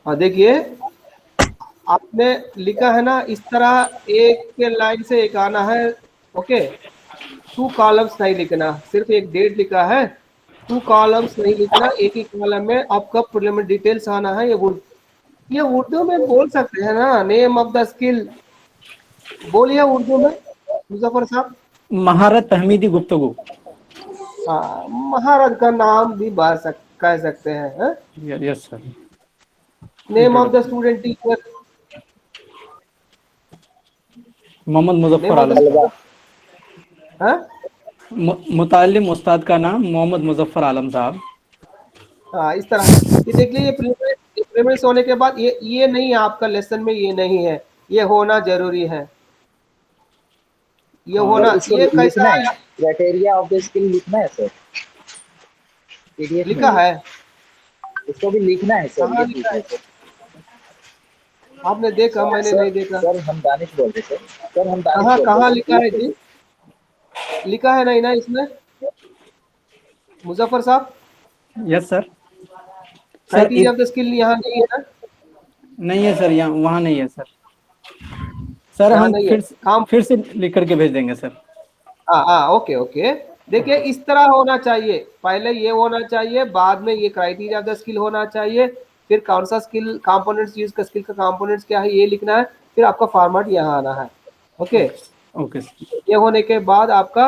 देखिए आपने लिखा है ना इस तरह, एक के लाइन से एक आना है। ओके, 2 कॉलम्स नहीं लिखना, सिर्फ एक डेट लिखा है। 2 कॉलम्स नहीं लिखना, एक ही कॉलम में आपका प्रिलिमिनरी डिटेल्स आना है। ये उर्दू में बोल सकते हैं ना, नेम ऑफ द स्किल बोलिए उर्दू में मुजफ्फर साहब। महारत तहमीदी गुफ्तगू। हाँ, महारत का नाम भी कह सकते हैं। Yes sir. Name of the student teacher, Mohammad name Muzaffar of Alam the, साहब। मुतालिम उस्ताद का नाम मोहम्मद मुजफ्फर आलम साहब। हाँ इस तरह। ये देख लीजिए प्रीमियस होने के बाद ये नहीं है आपका लेसन में, ये नहीं है, ये होना जरूरी है। ये होना, इसको ये कैसा लिखना है, आया? क्राइटेरिया ऑफ द स्किल लिखना है सर, पीडीएफ लिखा में। है, इसको भी लिखना है सर, कहाँ ये लिखा पूछ है? रहे थे। आपने देखा, मैंने सर नहीं देखा। सर हम दानिश बोल रहे थे सर, हम दानिश कहाँ बोल कहाँ रहे लिखा है थे। जी? लिखा है नहीं ना इसमें मुजफ्फर साहब? Yes sir. Sir criteria of the skill यहाँ नहीं है ना? नहीं है सर, यहाँ वहाँ नहीं है सर। सर यहाँ हम नहीं है काम। फिर से लिख करके भेज देंगे सर। हाँ ओके ओके। देखिए इस तरह होना चाहिए, पहले ये होना चाहिए, बाद में ये क्राइटेरिया ऑफ द स्किल होना चाहिए, फिर कौन सा स्किल कंपोनेंट्स यूज का, स्किल का कंपोनेंट्स क्या है ये लिखना है, फिर आपका फॉर्मेट यहाँ आना है। Okay, okay sir. ये होने के बाद आपका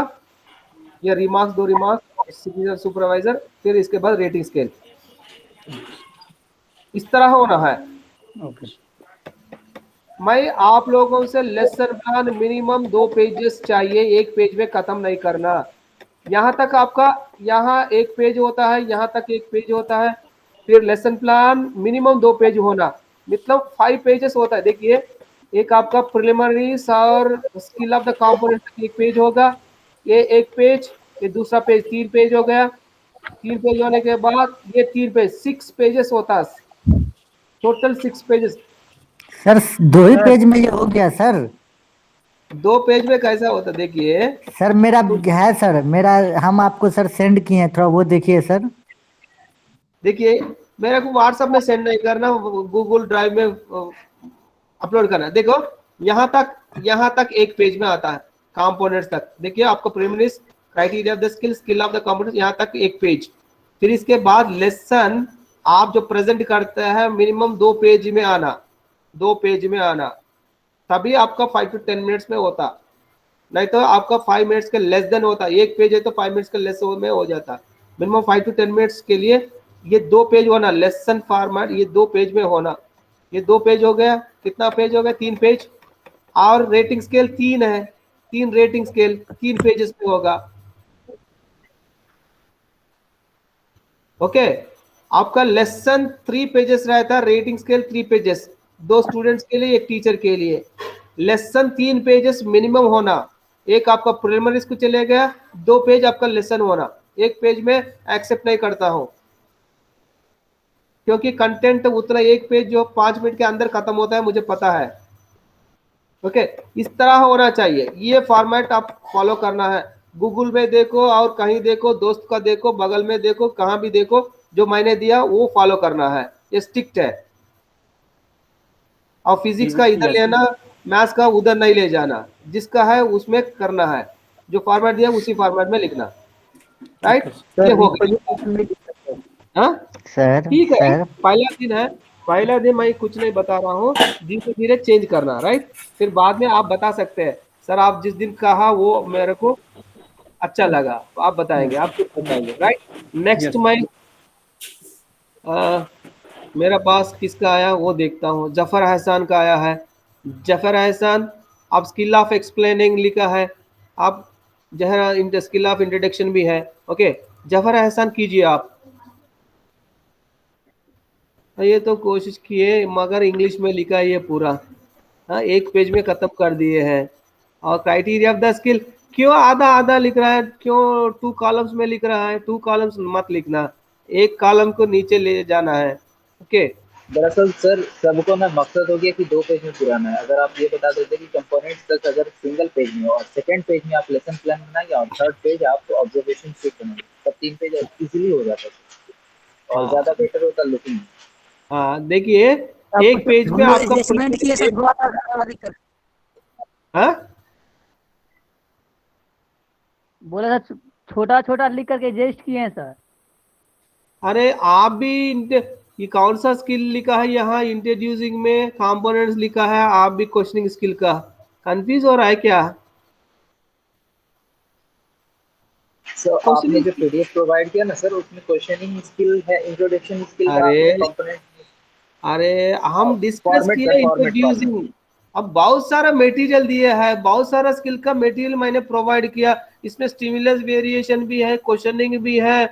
ये रिमार्क्स, 2 रिमार्क्स सुपरवाइजर, फिर इसके बाद रेटिंग स्केल, इस तरह होना है। ओके। मैं आप लोगों से लेसन प्लान मिनिमम 2 पेजेस चाहिए, 1 पेज में खत्म नहीं करना। यहाँ तक आपका, यहाँ 1 पेज होता है, यहाँ तक 1 पेज होता है, फिर लेसन प्लान मिनिमम 2 पेज होना, मतलब 5 पेजेस होता है। देखिए एक आपका प्रिलिमिनरीज और skill of the component 1 page होगा, ये 1 पेज, ये दूसरा पेज 3 पेज हो गया। 3 पेज होने के बाद ये 3 पेज, 6 पेजेस होता है, टोटल 6 पेजेस। सर 2 ही पेज में ये हो गया सर। 2 पेज में कैसा होता देखिए सर मेरा है सर, मेरा हम आपको सर सेंड किए हैं, थोड़ा वो देखिए सर। देखिए मेरे को व्हाट्सएप में सेंड नहीं करना, गूगल ड्राइव में अपलोड करना। देखो यहाँ तक 1 पेज में आता है कंपोनेंट्स तक। देखिए आपको preliminaries, criteria of the skill, skill of the components, यहाँ तक 1 पेज। फिर इसके बाद लेसन आप जो प्रेजेंट करते हैं मिनिमम 2 पेज में आना, 2 पेज में आना, तभी आपका 5 to 10 मिनट्स में होता। नहीं तो आपका 5 मिनट्स के लेस देन होता, एक पेज है तो 5 मिनट्स के लेस में हो जाता। मिनिमम 5 to 10 मिनट्स के लिए ये 2 पेज होना, लेसन फॉर्मेट ये 2 पेज में होना। ये 2 पेज हो गया, कितना पेज हो गया? 3 पेज। और रेटिंग स्केल 3 है, 3 रेटिंग स्केल 3 पेजेस में होगा। ओके, आपका लेसन 3 पेजेस रहता, रेटिंग स्केल 3 पेजेस, 2 स्टूडेंट्स के लिए, एक टीचर के लिए। लेसन 3 पेजेस मिनिमम होना। एक आपका प्रिलिमिनरी को चले गया, 2 पेज आपका लेसन होना। एक पेज में एक्सेप्ट नहीं करता हूं, क्योंकि कंटेंट उतना, एक पेज जो 5 मिनट के अंदर खत्म होता है, मुझे पता है। ओके, इस तरह होना चाहिए। ये फॉर्मेट आप फॉलो करना है। गूगल में देखो और कहीं देखो, दोस्त का देखो, बगल में देखो, कहाँ भी देखो, जो मैंने दिया वो फॉलो करना है। ये स्ट्रिक्ट है। और फिजिक्स का इधर लेना, मैथ्स का उधर नहीं ले जाना, जिसका है उसमें करना है। जो फॉर्मेट दिया उसी फॉर्मेट में लिखना। राइट, ये हो गया। हाँ सर ठीक है, सर पहला दिन है, पहला दिन मैं कुछ नहीं बता रहा हूँ, धीरे धीरे चेंज करना। राइट, फिर बाद में आप बता सकते हैं सर आप जिस दिन कहा वो मेरे को अच्छा लगा, तो आप बताएंगे, आप कुछ बताएंगे। राइट, नेक्स्ट मैं मेरा पास किसका आया वो देखता हूँ। जफर एहसान का आया है। जफर एहसान, आप स्किल ऑफ एक्सप्लेनिंग लिखा है, आप जहरा स्किल ऑफ इंट्रोडक्शन भी है। ओके, जफर एहसान कीजिए आप। ये तो कोशिश किए मगर इंग्लिश में लिखा है ये पूरा। हाँ, एक पेज में खत्म कर दिए हैं। और क्राइटेरिया ऑफ द स्किल क्यों आधा आधा लिख रहा है, क्यों 2 कॉलम्स में लिख रहा है? 2 कॉलम्स मत लिखना, एक कॉलम को नीचे ले जाना है। ओके, दरअसल सर सबको ना मकसद हो गया कि 2 पेज में पुराना है। अगर आप ये बता देते कि कंपोनेंट्स तक अगर सिंगल पेज में हो और सेकंड पेज में आप लेसन प्लान बनाइए और थर्ड पेज आप ऑब्जर्वेशन शीट बनाइए, तब 3 पेज इजीली हो जाता है और ज्यादा बेटर होता लुकिंग। हाँ देखिए, एक पेज में आपका हाँ बोला था छोटा छोटा लिख करके एडजस्ट किए हैं सर। अरे आप भी ये कौन सा स्किल लिखा है यहाँ? इंट्रोड्यूसिंग में कंपोनेंट्स लिखा है, आप भी क्वेश्चनिंग स्किल का कंफ्यूज हो रहा है क्या? सर आपने जो पीडीएफ प्रोवाइड किया ना सर, उसमें क्वेश्चनिंग स्किल है, इंट्रोडक्शन स्किल है, अरे कंपोनेंट। अरे हम डिस्कस फॉर्मेट किए सर, इंट्रोड्यूसिंग। अब बहुत सारा मटेरियल दिए है, बहुत सारा स्किल का मटेरियल मैंने प्रोवाइड किया। इसमें स्टिमुलस वेरिएशन भी है, क्वेश्चनिंग भी है,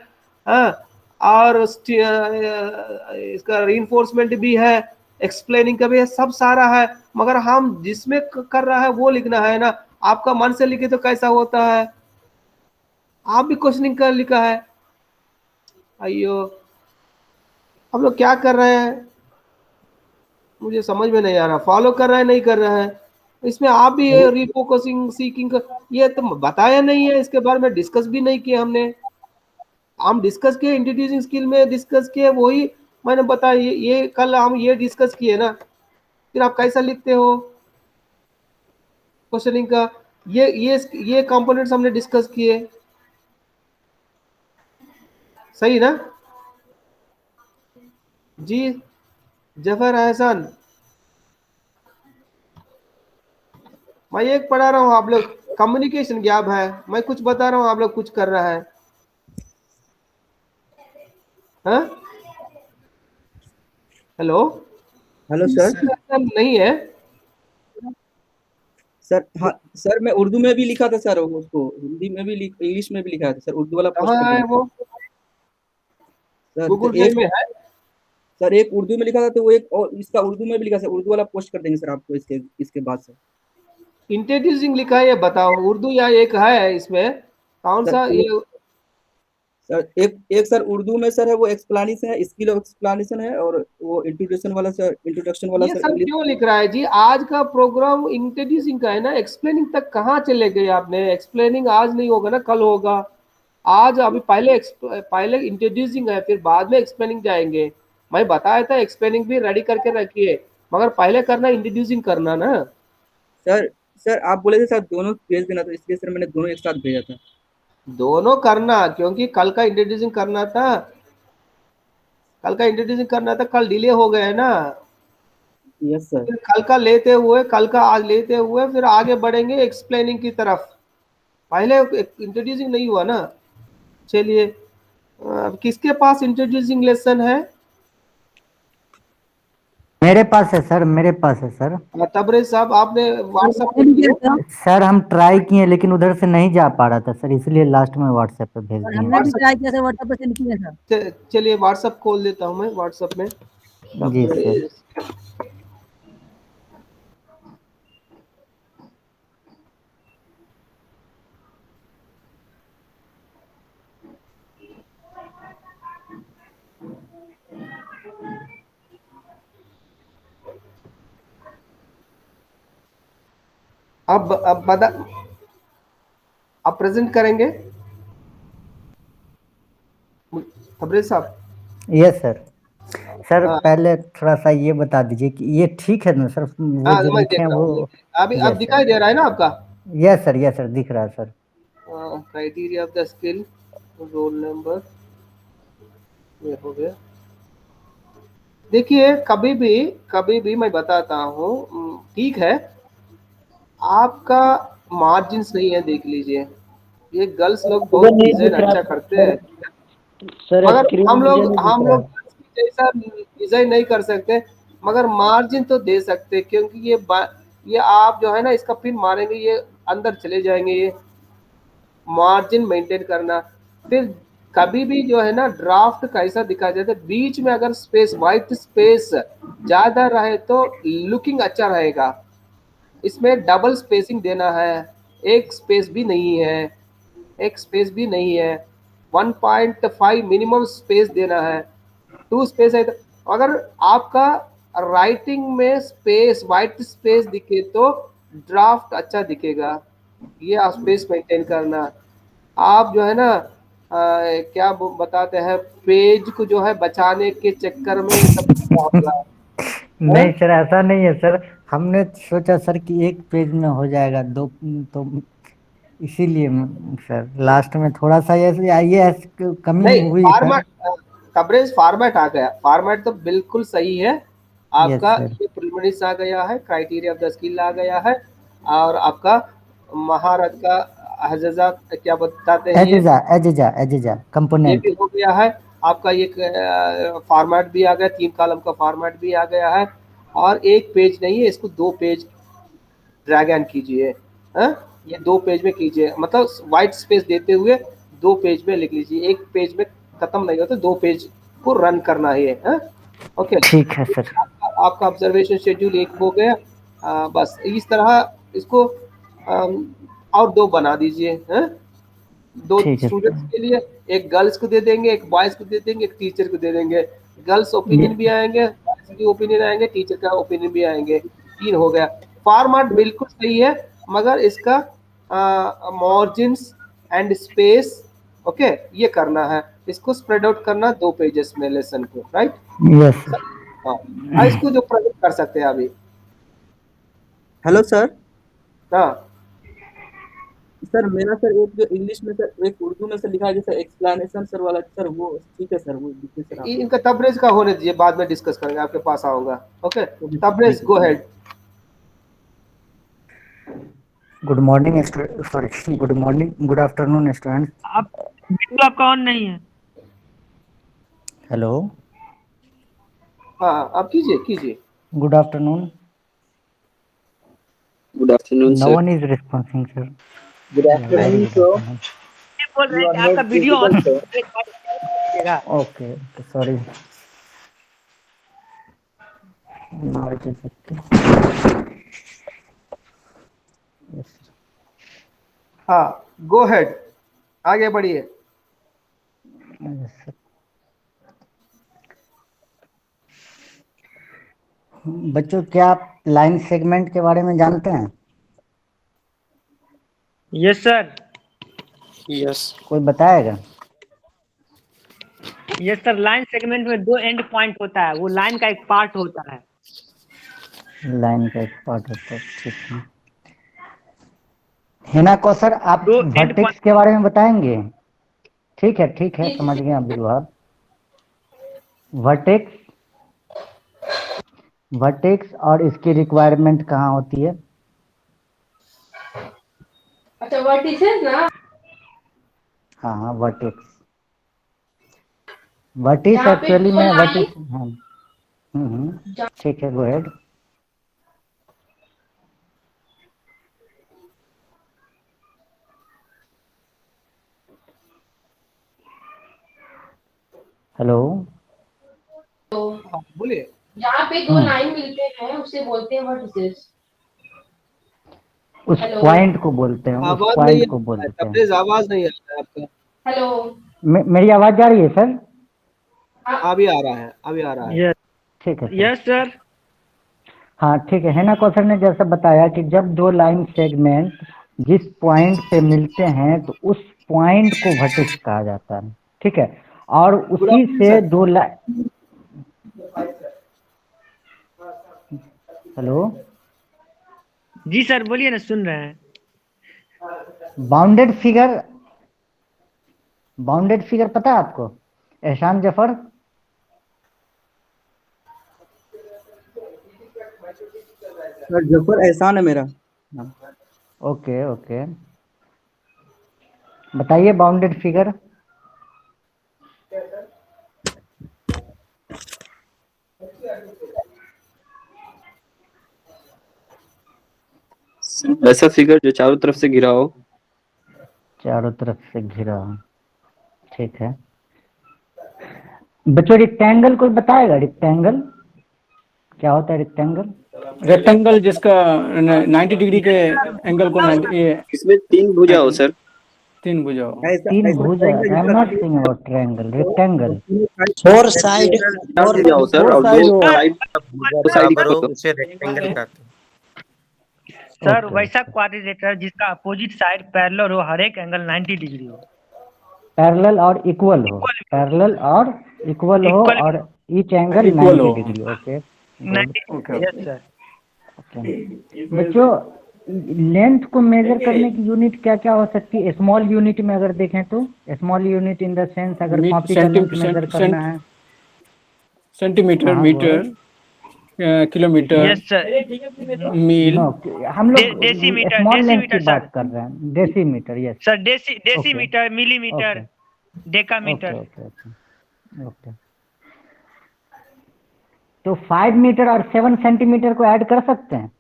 हाँ, और इसका रीइंफोर्समेंट भी है, एक्सप्लेनिंग का भी है, सब सारा है। मगर हम जिसमें कर रहा है वो लिखना है ना। आपका मन से लिखे तो कैसा होता है? आप भी क्वेश्चनिंग का लिखा है। अयो, हम लोग क्या कर रहे हैं मुझे समझ में नहीं आ रहा। फॉलो कर रहा है नहीं कर रहा है? इसमें आप भी रिफोकसिंग सीकिंग का ये तो बताया नहीं है, इसके बारे में डिस्कस भी नहीं किया हमने। हम डिस्कस किए इंट्रोड्यूसिंग स्किल में, डिस्कस किए वही मैंने बताया। ये कल हम ये डिस्कस किए ना, फिर आप कैसा लिखते हो क्वेश्चनिंग का? ये कंपोनेंट्स हमने डिस्कस किए, सही ना जी? जफर एहसान, मैं एक पढ़ा रहा हूँ, आप लोग कम्युनिकेशन गैप है, मैं कुछ बता रहा हूँ, आप लोग कुछ कर रहा है। हाँ, हेलो हेलो सर। नहीं है सर हाँ सर, मैं उर्दू में भी लिखा था सर, उसको हिंदी में भी इंग्लिश में भी लिखा था सर, उर्दू वाला पोस्ट कर कहाँ है देंगे वो? सर। गूगल तो ड्राइव में है? सर एक उर्दू में लिखा था, तो वो एक और इसका उर्दू में भी लिखा सर, उर्दू वाला पोस्ट कर देंगे सर आपको इसके इसके बाद सर। इंट्रोड्यूसिंग लिखा है, ये बताओ उर्दू या एक है इसमें कौन सा? सर ये सर एक एक सर उर्दू में सर है, वो एक्सप्लेनेशन है, स्किल ऑफ एक्सप्लेनेशन है, और वो इंट्रोडक्शन वाला सर, इंट्रोडक्शन वाला ये सर सब इंग्लिश। क्यों लिख रहा है जी? आज का प्रोग्राम इंट्रोड्यूसिंग का है ना, एक्सप्लेनिंग तक कहाँ चले गए आपने? एक्सप्लेनिंग आज नहीं होगा ना, कल होगा। आज अभी पहले इंट्रोड्यूसिंग है, फिर बाद में एक्सप्लेनिंग जाएंगे। मैं बताया था एक्सप्लेनिंग भी रेडी करके रखिए, मगर पहले करना इंट्रोड्यूसिंग करना ना। सर सर आप बोले थे सर दोनों भेज देना, तो इसलिए सर मैंने दोनों एक साथ भेजा था। दोनों करना, क्योंकि कल का इंट्रोड्यूसिंग करना था, कल का इंट्रोड्यूसिंग करना था, कल डिले हो गया है ना। Yes sir. फिर कल का आज लेते हुए फिर आगे बढ़ेंगे एक्सप्लेनिंग की तरफ। पहले इंट्रोड्यूसिंग नहीं हुआ ना। चलिए, अब किसके पास इंट्रोड्यूसिंग लेसन है? मेरे पास है सर, मेरे पास है सर। तबरेज साहब, आपने व्हाट्सएप पे किया? सर हम ट्राई किए लेकिन उधर से नहीं जा पा रहा था सर, इसलिए लास्ट में व्हाट्सएप पे भेज दिए। हमने भी ट्राई किया सर, व्हाट्सएप पे सेंड किया सर। चलिए व्हाट्सएप खोल देता हूँ मैं, व्हाट्सएप में। जी सर। अब बता, आप प्रेजेंट करेंगे तबरेज साहब? Yes sir. सर हाँ पहले थोड़ा सा ये बता दीजिए कि ये ठीक है ना सर, वो हाँ, जो मैं लिखे देख हैं रहा हूँ। वो? अभी अब यस दिखाई सर, दे रहा है ना आपका? यस सर दिख रहा है sir. Criteria of the skill, roll number, ये हो गया। देखिए, कभी भी मैं बताता हूँ, ठीक है, आपका मार्जिन सही है, देख लीजिए। ये गर्ल्स लोग बहुत डिजाइन अच्छा करते हैं, सर मगर स्क्रीन हम मुझे लोग नहीं दिख हम रहा लोग जैसा डिजाइन नहीं कर सकते, मगर मार्जिन तो दे सकते, क्योंकि ये आप जो है ना, इसका पिन मारेंगे ये अंदर चले जाएंगे। ये मार्जिन मेंटेन करना। फिर कभी भी जो है ना, ड्राफ्ट कैसा दिखा जाता है, बीच में अगर स्पेस, वाइट स्पेस ज्यादा रहे तो लुकिंग अच्छा रहेगा। इसमें डबल स्पेसिंग देना है, एक स्पेस भी नहीं है, एक स्पेस भी नहीं है। 1.5 मिनिमम स्पेस देना है, 2 स्पेस है। तो अगर आपका राइटिंग में स्पेस, वाइट स्पेस दिखे तो ड्राफ्ट अच्छा दिखेगा। ये आप स्पेस मेंटेन करना। आप जो है ना, क्या बताते हैं, पेज को जो है बचाने के चक्कर में ये सब होगा। नहीं सर ऐसा नहीं है सर, हमने सोचा सर कि एक पेज में हो जाएगा दो, तो इसीलिए सर लास्ट में थोड़ा सा ये कमी नहीं, हुई सर। फॉर्मेट, कवरेज फॉर्मेट आ गया, फॉर्मेट तो बिल्कुल सही है यस आपका। सर। ये प्रिलिमिनरीज आ गया है, क्राइटेरिया ऑफ द स्किल आ गया है, और आपका महारत का हजजा क्या बताते हैं, ये एजेजा ये कंपोनेंट। भी हो गया है आपका। ये फॉर्मेट भी आ गया, 3 कॉलम का फॉर्मेट भी आ गया है। और एक पेज नहीं है, इसको 2 पेज ड्रैग एंड कीजिए। हाँ, ये 2 पेज में कीजिए, मतलब वाइट स्पेस देते हुए 2 पेज में लिख लीजिए। एक पेज में खत्म नहीं होता, 2 पेज को रन करना है। हाँ? ओके, ठीक है सर। आपका ऑब्जर्वेशन शेड्यूल 1 हो गया। बस इस तरह इसको और 2 बना दीजिए। हाँ? 2 ठीक है स्टूडेंट्स सर। के लिए, एक गर्ल्स को दे देंगे, एक बॉयज को दे देंगे, एक टीचर को दे देंगे। गर्ल्स ओपिनियन भी आएंगे, बॉयज की ओपिनियन आएंगे, टीचर का ओपिनियन भी आएंगे। 3 हो गया। फॉर्मेट बिल्कुल सही है, मगर इसका मार्जिन्स एंड स्पेस, ओके, ये करना है। इसको स्प्रेड आउट करना 2 पेजेस में लेसन को, राइट? Yes sir. हाँ, इसको जो प्रेजेंट कर सकते हैं अभी। Hello sir. हाँ सर मेरा सर एक जो इंग्लिश में सर, एक उर्दू में सर लिखा है जैसे एक्सप्लेनेशन सर वाला सर, वो ठीक है सर, वो लिखिए सर आप। इनका तबरेज का होने दीजिए, बाद में डिस्कस करेंगे, आपके पास आऊंगा। Okay, Tabrez go ahead. Good morning sorry, good morning, good afternoon student. आप वीडियो आपका ऑन नहीं है। हेलो, हाँ, आप कीजिए कीजिए। Good afternoon. Good afternoon no sir. One is responding sir. Good afternoon sir. ये बोल रहे यू हैं आर कि आपका not video on visible sir. Okay sorry. Now it is okay. Yes. हाँ, गो हेड, आगे बढ़िए। यस। बच्चों क्या आप लाइन सेगमेंट के बारे में जानते हैं? Yes sir. यस। कोई बताएगा? यस सर, लाइन सेगमेंट में 2 एंड पॉइंट होता है, वो लाइन का एक पार्ट होता है। लाइन का एक पार्ट होता है, ठीक है। हिना कौसर आप 2 एंड वर्टेक्स के बारे में बताएंगे? ठीक है समझ गए आप विभाग। वर्टेक्स वर्टेक्स और इसकी रिक्वायरमेंट कहाँ होती है? अच्छा वर्टिसेस ना, हाँ हाँ वर्टेक्स, वर्टिस जहाँ पे एक्चुअली दो में लाइन, वर्टिस, हाँ ठीक है, गो अहेड। हेलो। हाँ, बोलिए। जहाँ पे दो लाइन मिलते हैं उसे बोलते हैं वर्टिसेस। उस हेलो पॉइंट को बोलते हैं, उस आवाज नहीं पॉइंट आ को रहा है, बोलते हैं। तबरेज आवाज नहीं आ रहा है आपका। हेलो, मेरी आवाज जा रही है सर? अभी आ रहा है, अभी आ रहा है। यस ठीक है सर। Yes sir. हाँ ठीक है ना, कौशल ने जैसा बताया कि जब दो लाइन सेगमेंट जिस पॉइंट से मिलते हैं तो उस पॉइंट को वर्टेक्स कहा जाता है, ठीक है। और गुड उसी आफ्टरनून से सर। दो लाइन, हेलो, जी सर बोलिए ना, सुन रहे हैं। बाउंडेड फिगर, बाउंडेड फिगर पता है आपको, एहसान जफर? सर जफर एहसान है मेरा नाम। ओके ओके, बताइए बाउंडेड फिगर। ऐसा फिगर जो चारों तरफ से घिरा हो। चारों तरफ से घिरा हो, ठीक है। बच्चों रेक्टेंगल कोई बताएगा, रेक्टेंगल क्या होता है? रेक्टेंगल, रेक्टेंगल जिसका 90 डिग्री के एंगल को 90 ये इसमें 3 भुजा हो सर। 3 भुजा हो। ऐसा तीन ऐसा भुजा, triangle आई एम जिसका not saying about triangle, rectangle. Four side, 4 four भुजा हो सर, फोर और साइड 2 हो। साइड, भुजा 2 साइड बराबर हो इक्वल हो। उसे रेक्टेंगल कहते हैं। सर ओके, वैसा क्वाड्रिलेटरल जिसका अपोजिट साइड पैरेलल हो, हर एक एंगल 90 डिग्री हो। पैरेलल और इक्वल हो, पैरेलल और इक्वल हो, इक्वल और ईच एंगल इक्वल 90 हो। Degree, okay good. 90। Yes sir. Okay बच्चों, लेंथ को मेजर करने की यूनिट क्या क्या हो सकती है? स्मॉल यूनिट में अगर देखें तो, small unit in the sense अगर कॉपी का लेंथ मेजर करना है। सेंटीमीटर, हाँ गो मीटर, किलोमीटर, यस सर। मील। नो, हम लोग डेसीमीटर, स्मॉल लेंथ की डेसीमीटर सर। बात कर रहे हैं, decimetre, yes. Sir okay decimetre, okay millimetre, okay decametre. Okay okay. तो 5 मीटर और 7 सेंटीमीटर को ऐड कर सकते हैं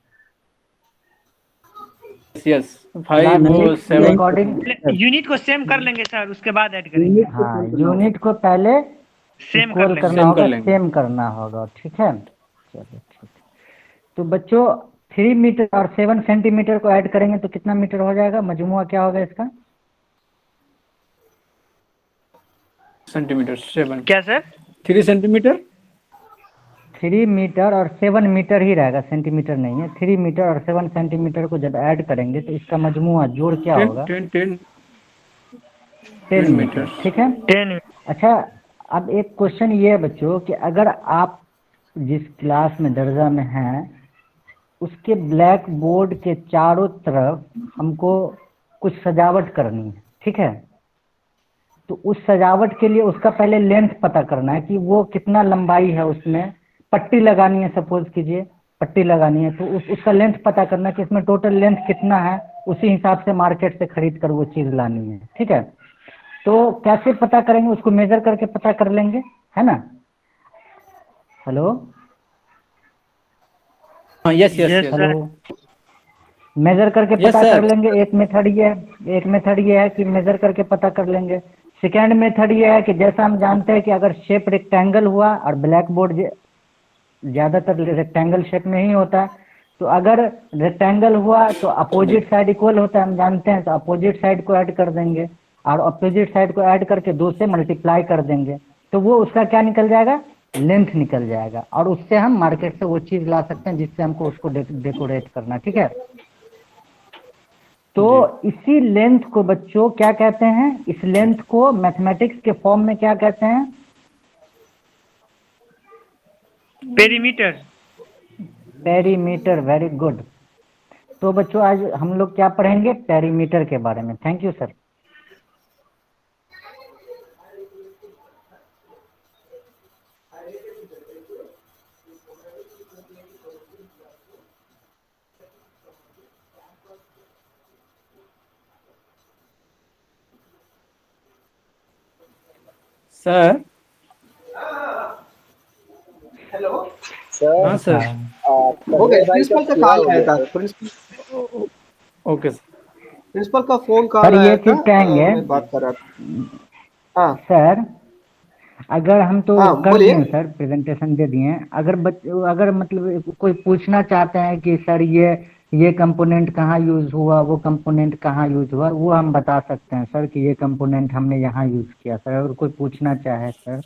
यस, क्लास 5 और 6 के 7। अकॉर्डिंग? यूनिट को सेम कर लेंगे सर, उसके बाद ऐड करेंगे। हाँ, यूनिट को पहले सेम कर इक्वल लेंगे। करना सेम कर होगा, लेंगे। सेम करना होगा, ठीक है। चलो ठीक है, तो बच्चों 3 मीटर और 7 सेंटीमीटर को ऐड करेंगे तो कितना मीटर हो जाएगा? मजमुआ क्या होगा इसका? सेंटीमीटर 7, क्या सर? 3 सेंटीमीटर। 3 मीटर और 7 मीटर ही रहेगा, सेंटीमीटर नहीं है। 3 मीटर और 7 सेंटीमीटर को जब ऐड करेंगे तो इसका मजमुआ जोड़ क्या 10 होगा? 10 10 10 10 मीटर, मीटर। ठीक है। 10। अच्छा, अब एक क्वेश्चन ये है बच्चों कि अगर आप जिस क्लास में दर्जा में हैं उसके ब्लैक बोर्ड के चारों तरफ हमको कुछ सजावट करनी है, ठीक है। तो उस सजावट के लिए उसका पहले लेंथ पता करना है कि वो कितना लंबाई है, उसमें पट्टी लगानी है, सपोज कीजिए पट्टी लगानी है, तो उसका लेंथ पता करना है कि इसमें टोटल लेंथ कितना है, उसी हिसाब से मार्केट से खरीद कर वो चीज़ लानी है, ठीक है। तो कैसे पता करेंगे? उसको मेजर करके पता कर लेंगे, है ना। हेलो हाँ, yes yes yes yes hello, sir. Measure करके यस पता कर सर। लेंगे। एक मेथड ये है, एक मेथड ये है कि मेजर करके पता कर लेंगे। सेकेंड मेथड ये है कि जैसा हम जानते हैं कि अगर शेप रेक्टेंगल हुआ और ब्लैक बोर्ड ज़्यादातर रेक्टेंगल शेप में ही होता है, तो अगर रेक्टेंगल हुआ तो अपोजिट साइड इक्वल होता है, हम जानते हैं, तो अपोजिट साइड को ऐड कर देंगे और अपोजिट साइड को ऐड करके 2 से मल्टीप्लाई कर देंगे, तो वो उसका क्या निकल जाएगा? लेंथ निकल जाएगा, और उससे हम मार्केट से वो चीज़ ला सकते हैं जिससे हमको उसको डेकोरेट करना, ठीक है। तो इसी लेंथ को बच्चों क्या कहते हैं? इस लेंथ को मैथमेटिक्स के फॉर्म में क्या कहते हैं? पेरीमीटर। Perimeter, very good. तो बच्चों आज हम लोग क्या पढ़ेंगे? पेरीमीटर के बारे में। Thank you sir. Sir hello sir हाँ सर हो गया, प्रिंसिपल का कॉल आया था, ओके सर प्रिंसिपल का फोन सर कॉल ये आया था, चीज कहेंगे मैं बात कर रहा था। हाँ सर, अगर हम तो हाँ कर बोलिए। दिए सर, प्रेजेंटेशन दे दिए, अगर मतलब कोई पूछना चाहते हैं कि सर ये कंपोनेंट कहाँ यूज हुआ, वो कंपोनेंट कहाँ यूज हुआ, वो हम बता सकते हैं सर कि ये कंपोनेंट हमने यहाँ यूज किया सर। अगर कोई पूछना चाहे सर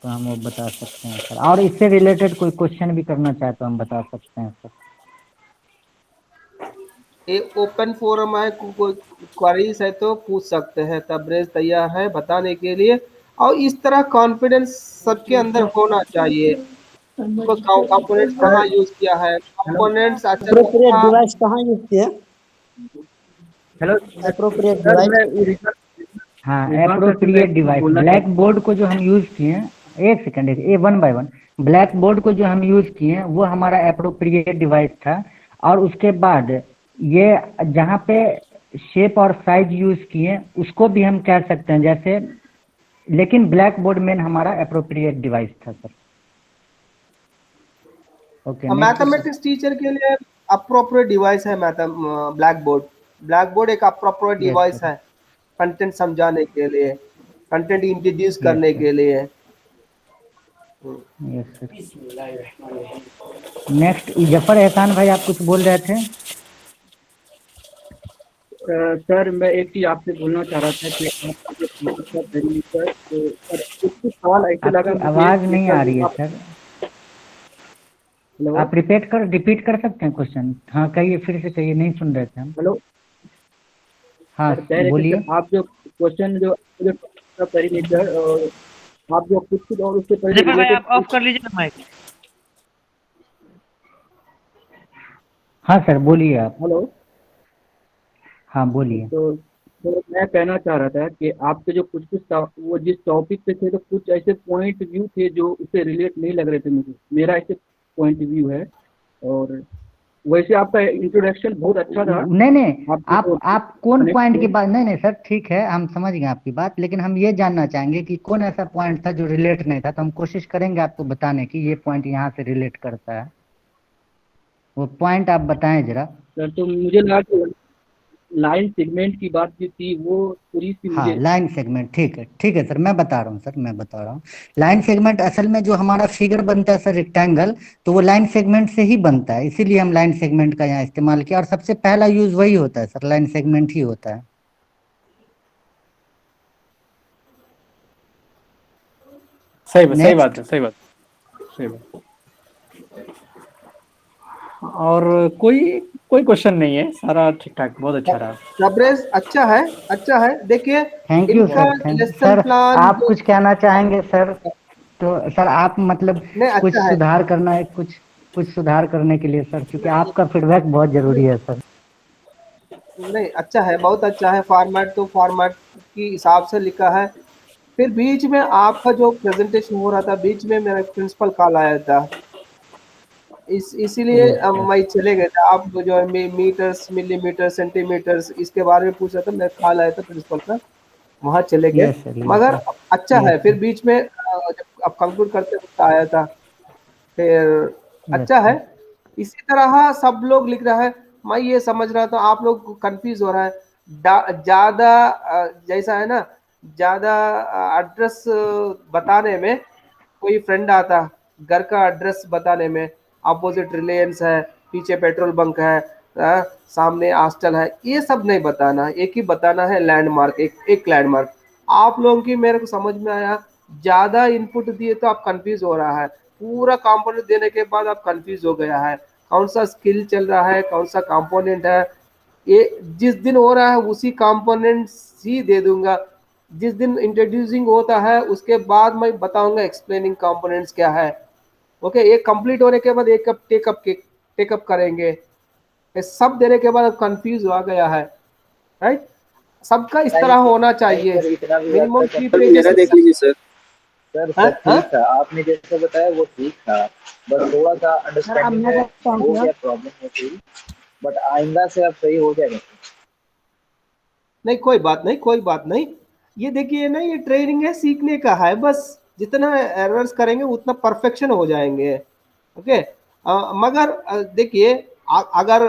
तो हम वो बता सकते हैं सर, और इससे रिलेटेड कोई क्वेश्चन भी करना चाहे तो हम बता सकते हैं सर। ये ओपन फोरम है, कोई क्वेरीज है तो पूछ सकते हैं, तबरेज तैयार है बताने के लिए। और इस तरह कॉन्फिडेंस सबके अंदर होना चाहिए। तो कंपोनेंट्स कहाँ यूज किया है, कंपोनेंट्स अप्रोप्रिएट अच्छा। डिवाइस कहाँ यूज किया? Hello appropriate sir device. हाँ, एप्रोप्रिएट डिवाइस, ब्लैक बोर्ड को जो हम यूज किए हैं, एक सेकंड, ये one by one, black board को जो हम यूज किए हैं वो हमारा एप्रोप्रिएट डिवाइस था। और उसके बाद ये जहाँ पे शेप और साइज यूज किए उसको भी हम कह सकते हैं जैसे, लेकिन ब्लैक बोर्ड मेन हमारा एप्रोप्रिएट डिवाइस था सर। ओके, मैथमेटिक्स टीचर के लिए अप्रोप्रिएट डिवाइस है ब्लैक बोर्ड। ब्लैक बोर्ड एक अप्रोप्रिएट डिवाइस है कंटेंट समझाने के लिए, कंटेंट इंट्रोड्यूस करने के लिए। Yes sir. नेक्स्ट जफर एहसान भाई, आप कुछ बोल रहे थे? सर मैं एक चीज आपसे बोलना चाह रहा था कि आपका जो पैरामीटर, तो सर कुछ सवाल ऐसे लगा आपकी मुझे आवाज कि नहीं सर आ रही है आप सर, हेलो आप रिपीट कर सकते हैं क्वेश्चन? हाँ कहिए, फिर से कहिए, नहीं सुन रहे थे हम। हेलो हाँ सर, कह रहे थे बोलिए। सर आप जो क्वेश्चन जो पैरामीटर और आप जो कुछ और उससे जफर भाई आप ऑफ रिलेटेड। कर लीजिए ना माइक। हाँ सर बोलिए आप। हेलो हाँ बोलिए। तो मैं कहना चाह रहा था कि आपके जो कुछ वो जिस टॉपिक पे थे तो कुछ ऐसे पॉइंट व्यू थे जो उससे रिलेट नहीं लग रहे थे मुझे, मेरा ऐसे पॉइंट व्यू है। और वैसे आपका इंट्रोडक्शन बहुत अच्छा था। नहीं आपके आप कौन जो पॉइंट की बात, नहीं सर ठीक है, हम समझ गए आपकी बात, लेकिन हम ये जानना चाहेंगे कि कौन ऐसा पॉइंट था जो रिलेट नहीं था, तो हम कोशिश करेंगे आपको बताने की ये पॉइंट यहाँ से रिलेट करता है। वो पॉइंट आप बताएं जरा। सर तो मुझे लगा कि लाइन सेगमेंट की बात जो थी वो पूरी सी हाँ मुझे। लाइन सेगमेंट, ठीक है सर, मैं बता रहा हूँ सर, मैं बता रहा हूँ। लाइन सेगमेंट असल में जो हमारा फिगर बनता है सर रेक्टेंगल, तो वो लाइन सेगमेंट से ही बनता है, इसीलिए हम लाइन सेगमेंट का यहाँ इस्तेमाल किया, और सबसे पहला यूज वही होता है सर, लाइन सेगमेंट ही होता है। सही Next. बात है, सही बात। और कोई क्वेश्चन नहीं है, सारा ठीक ठाक, बहुत अच्छा रहा। तबरेज अच्छा है, अच्छा है। देखिए थैंक यू इनका sir, thank you lesson sir. Plan आप कुछ कहना चाहेंगे सर? तो सर आप मतलब नहीं कुछ अच्छा है, सुधार करना है, कुछ सुधार करने के लिए सर, क्योंकि आपका फीडबैक बहुत जरूरी है सर। नहीं अच्छा है, बहुत अच्छा है। फॉर्मेट तो फॉर्मेट के हिसाब से लिखा है। फिर बीच में आपका जो प्रेजेंटेशन हो रहा था, बीच में मेरा प्रिंसिपल कॉल आया था, इसीलिए मैं चले गए थे। आप जो है मीटर्स, मिलीमीटर, सेंटीमीटर्स इसके बारे में पूछ रहा था, मेरा कॉल आया था प्रिंसिपल का, वहाँ चले गए। यस सर, मगर अच्छा है। यस फिर सर, बीच में जब अब कंक्लूड करते वक्त आया था, फिर यस अच्छा है। सर। इसी तरह सब लोग लिख रहा है, मैं ये समझ रहा था आप लोग कंफ्यूज हो रहा है ज्यादा जैसा है ना, ज्यादा एड्रेस बताने में, कोई फ्रेंड आता घर का एड्रेस बताने में, अपोजिट रिलायंस है, पीछे पेट्रोल बंक है, सामने हॉस्टल है, ये सब नहीं बताना, एक ही बताना है लैंडमार्क, एक लैंडमार्क। आप लोगों की मेरे को समझ में आया, ज्यादा इनपुट दिए तो आप कंफ्यूज हो रहा है, पूरा कंपोनेंट देने के बाद आप कंफ्यूज हो गया है, कौन सा स्किल चल रहा है, कौन सा कंपोनेंट है। ये जिस दिन हो रहा है उसी कंपोनेंट ही दे दूंगा, जिस दिन इंट्रोड्यूसिंग होता है उसके बाद मैं बताऊंगा एक्सप्लेनिंग कंपोनेंट्स क्या है। ओके, ये कंप्लीट होने के बाद एक कप टेकअप करेंगे। ये सब देने के बाद अब कंफ्यूज हो गया है, राइट? सबका इस तरह होना चाहिए, सर इतना भी मिनिमम बात 3 सर पेजेस। मेरा देख लीजिए सर। सर सब ठीक था, आपने जैसे बताया वो ठीक था, बस थोड़ा सा अंडरस्टैंडिंग में हो गया, प्रॉब्लम है थी, बट आइंदा से अब सही हो जाएगा। नहीं कोई बात नहीं, कोई बात नहीं। ये देखिए ना, ये ट्रेनिंग है, सीखने का है, बस जितना एरर्स करेंगे उतना परफेक्शन हो जाएंगे। ओके, मगर देखिए अगर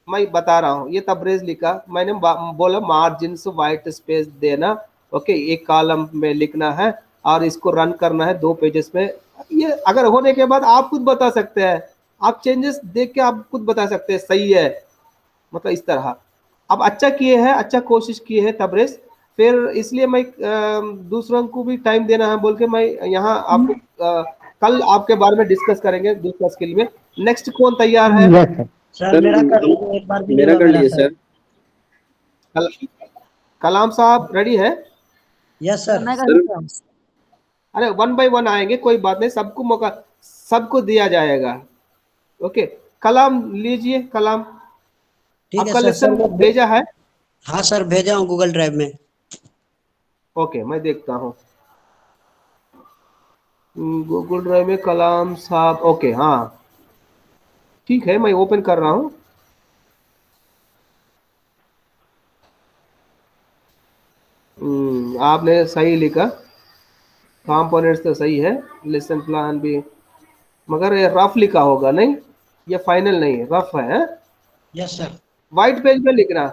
मैं बता रहा हूँ, ये तबरेज लिखा, मैंने बोला मार्जिन वाइट स्पेस देना, ओके, एक कॉलम में लिखना है और इसको रन करना है 2 पेजेस में। ये अगर होने के बाद आप खुद बता सकते हैं, आप चेंजेस देख के आप खुद बता सकते हैं सही है, मतलब इस तरह। अब अच्छा किए हैं, अच्छा कोशिश किए हैं तबरेज, फिर इसलिए मैं दूसरों को भी टाइम देना है बोल के मैं यहाँ आपको कल आपके बारे में डिस्कस करेंगे दूसरा स्किल में। नेक्स्ट कौन तैयार है? सर मेरा कर लीजिए एक बार भी मेरा नहीं हुआ कर मेरा लिए सर। सर। कलाम साहब रेडी है? Yes sir. मैं कर सर लेता हूँ। अरे 1 बाय 1 आएंगे, कोई बात नहीं, सबको मौका, सबको दिया जाएगा। ओके, कलाम लीजिए, कलाम ठीक है आपका सर। लेसन सर भेजा है? हाँ सर भेजा हूँ गूगल ड्राइव में। ओके, मैं देखता हूँ गूगल ड्राइव में कलाम साहब। ओके, हाँ ठीक है, मैं ओपन कर रहा हूँ। आपने सही लिखा, कंपोनेंट्स तो सही है, लेसन प्लान भी, मगर ये रफ लिखा होगा, नहीं ये फाइनल नहीं है, रफ है। Yes sir. वाइट पेज में लिखना,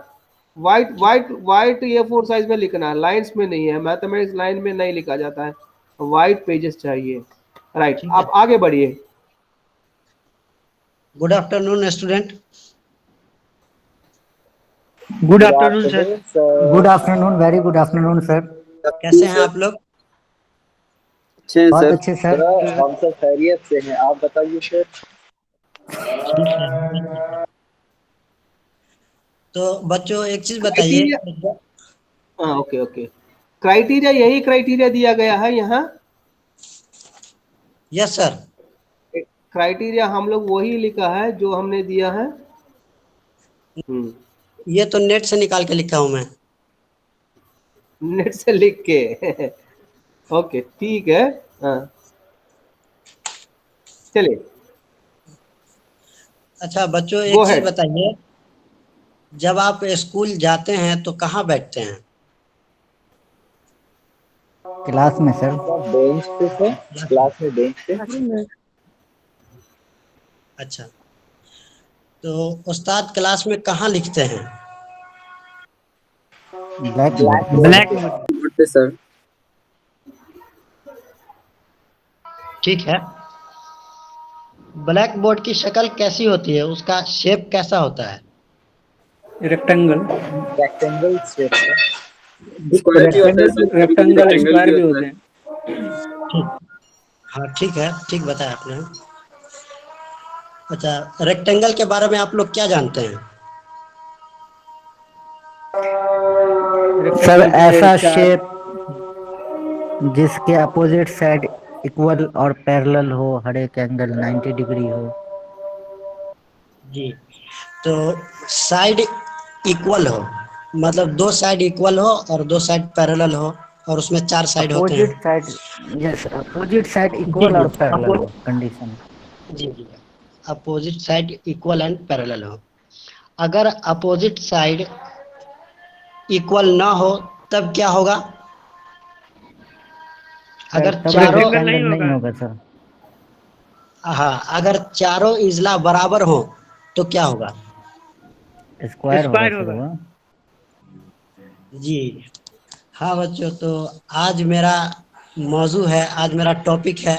white white white A4 size में लिखना, लाइंस में नहीं है, मैथमेटिक्स लाइन में नहीं लिखा जाता है, वाइट पेजेस चाहिए। राइट, आप आगे बढ़िए। Good afternoon student. Good afternoon sir. Good afternoon, very good afternoon sir. कैसे हैं आप लोग? अच्छे हैं बहुत सर। अच्छे सर। हम सब खैरियत से हैं, आप बताइए सर। ठीक है। तो बच्चों एक चीज बताइए। हाँ ओके ओके, क्राइटेरिया यही क्राइटेरिया दिया गया है यहाँ। Yes sir. क्राइटेरिया हम लोग वही लिखा है जो हमने दिया है। ये तो नेट से निकाल के लिखा हूं मैं। नेट से लिख के ओके ठीक है, हाँ चलिए। अच्छा बच्चों एक चीज बताइए, जब आप स्कूल जाते हैं तो कहाँ बैठते हैं? क्लास में सर। बेंच पे सर, क्लास में बेंच पे। अच्छा, तो उस्ताद क्लास में कहाँ लिखते हैं? Black board. ब्लैक बोर्ड पे सर। ठीक है। ब्लैक बोर्ड की शक्ल कैसी होती है, उसका शेप कैसा होता है? रेक्टेंगल। रेक्टेंगल शेप का। स्क्वायर भी होता है सर, रेक्टेंगल स्क्वायर भी होते हैं। ठीक, हाँ ठीक है, ठीक बताया आपने। अच्छा, रेक्टेंगल के बारे में आप लोग क्या जानते हैं? सर ऐसा शेप जिसके अपोजिट साइड इक्वल और पैरेलल हो, हर एक एंगल 90 डिग्री हो। जी, तो साइड इक्वल हो, मतलब 2 साइड इक्वल हो और 2 साइड पैरेलल हो, और उसमें 4 साइड होते हैं। Opposite side, yes opposite side equal और पैरेलल हो, कंडीशन। जी जी, opposite side equal and parallel हो। अगर अपोजिट साइड इक्वल ना हो तब क्या होगा? अगर चारों नहीं होगा सर। हाँ, अगर चारों इजला बराबर हो तो क्या होगा? स्क्वायर होगा सर वो। जी हाँ बच्चों, तो आज मेरा मौजू है, आज मेरा टॉपिक है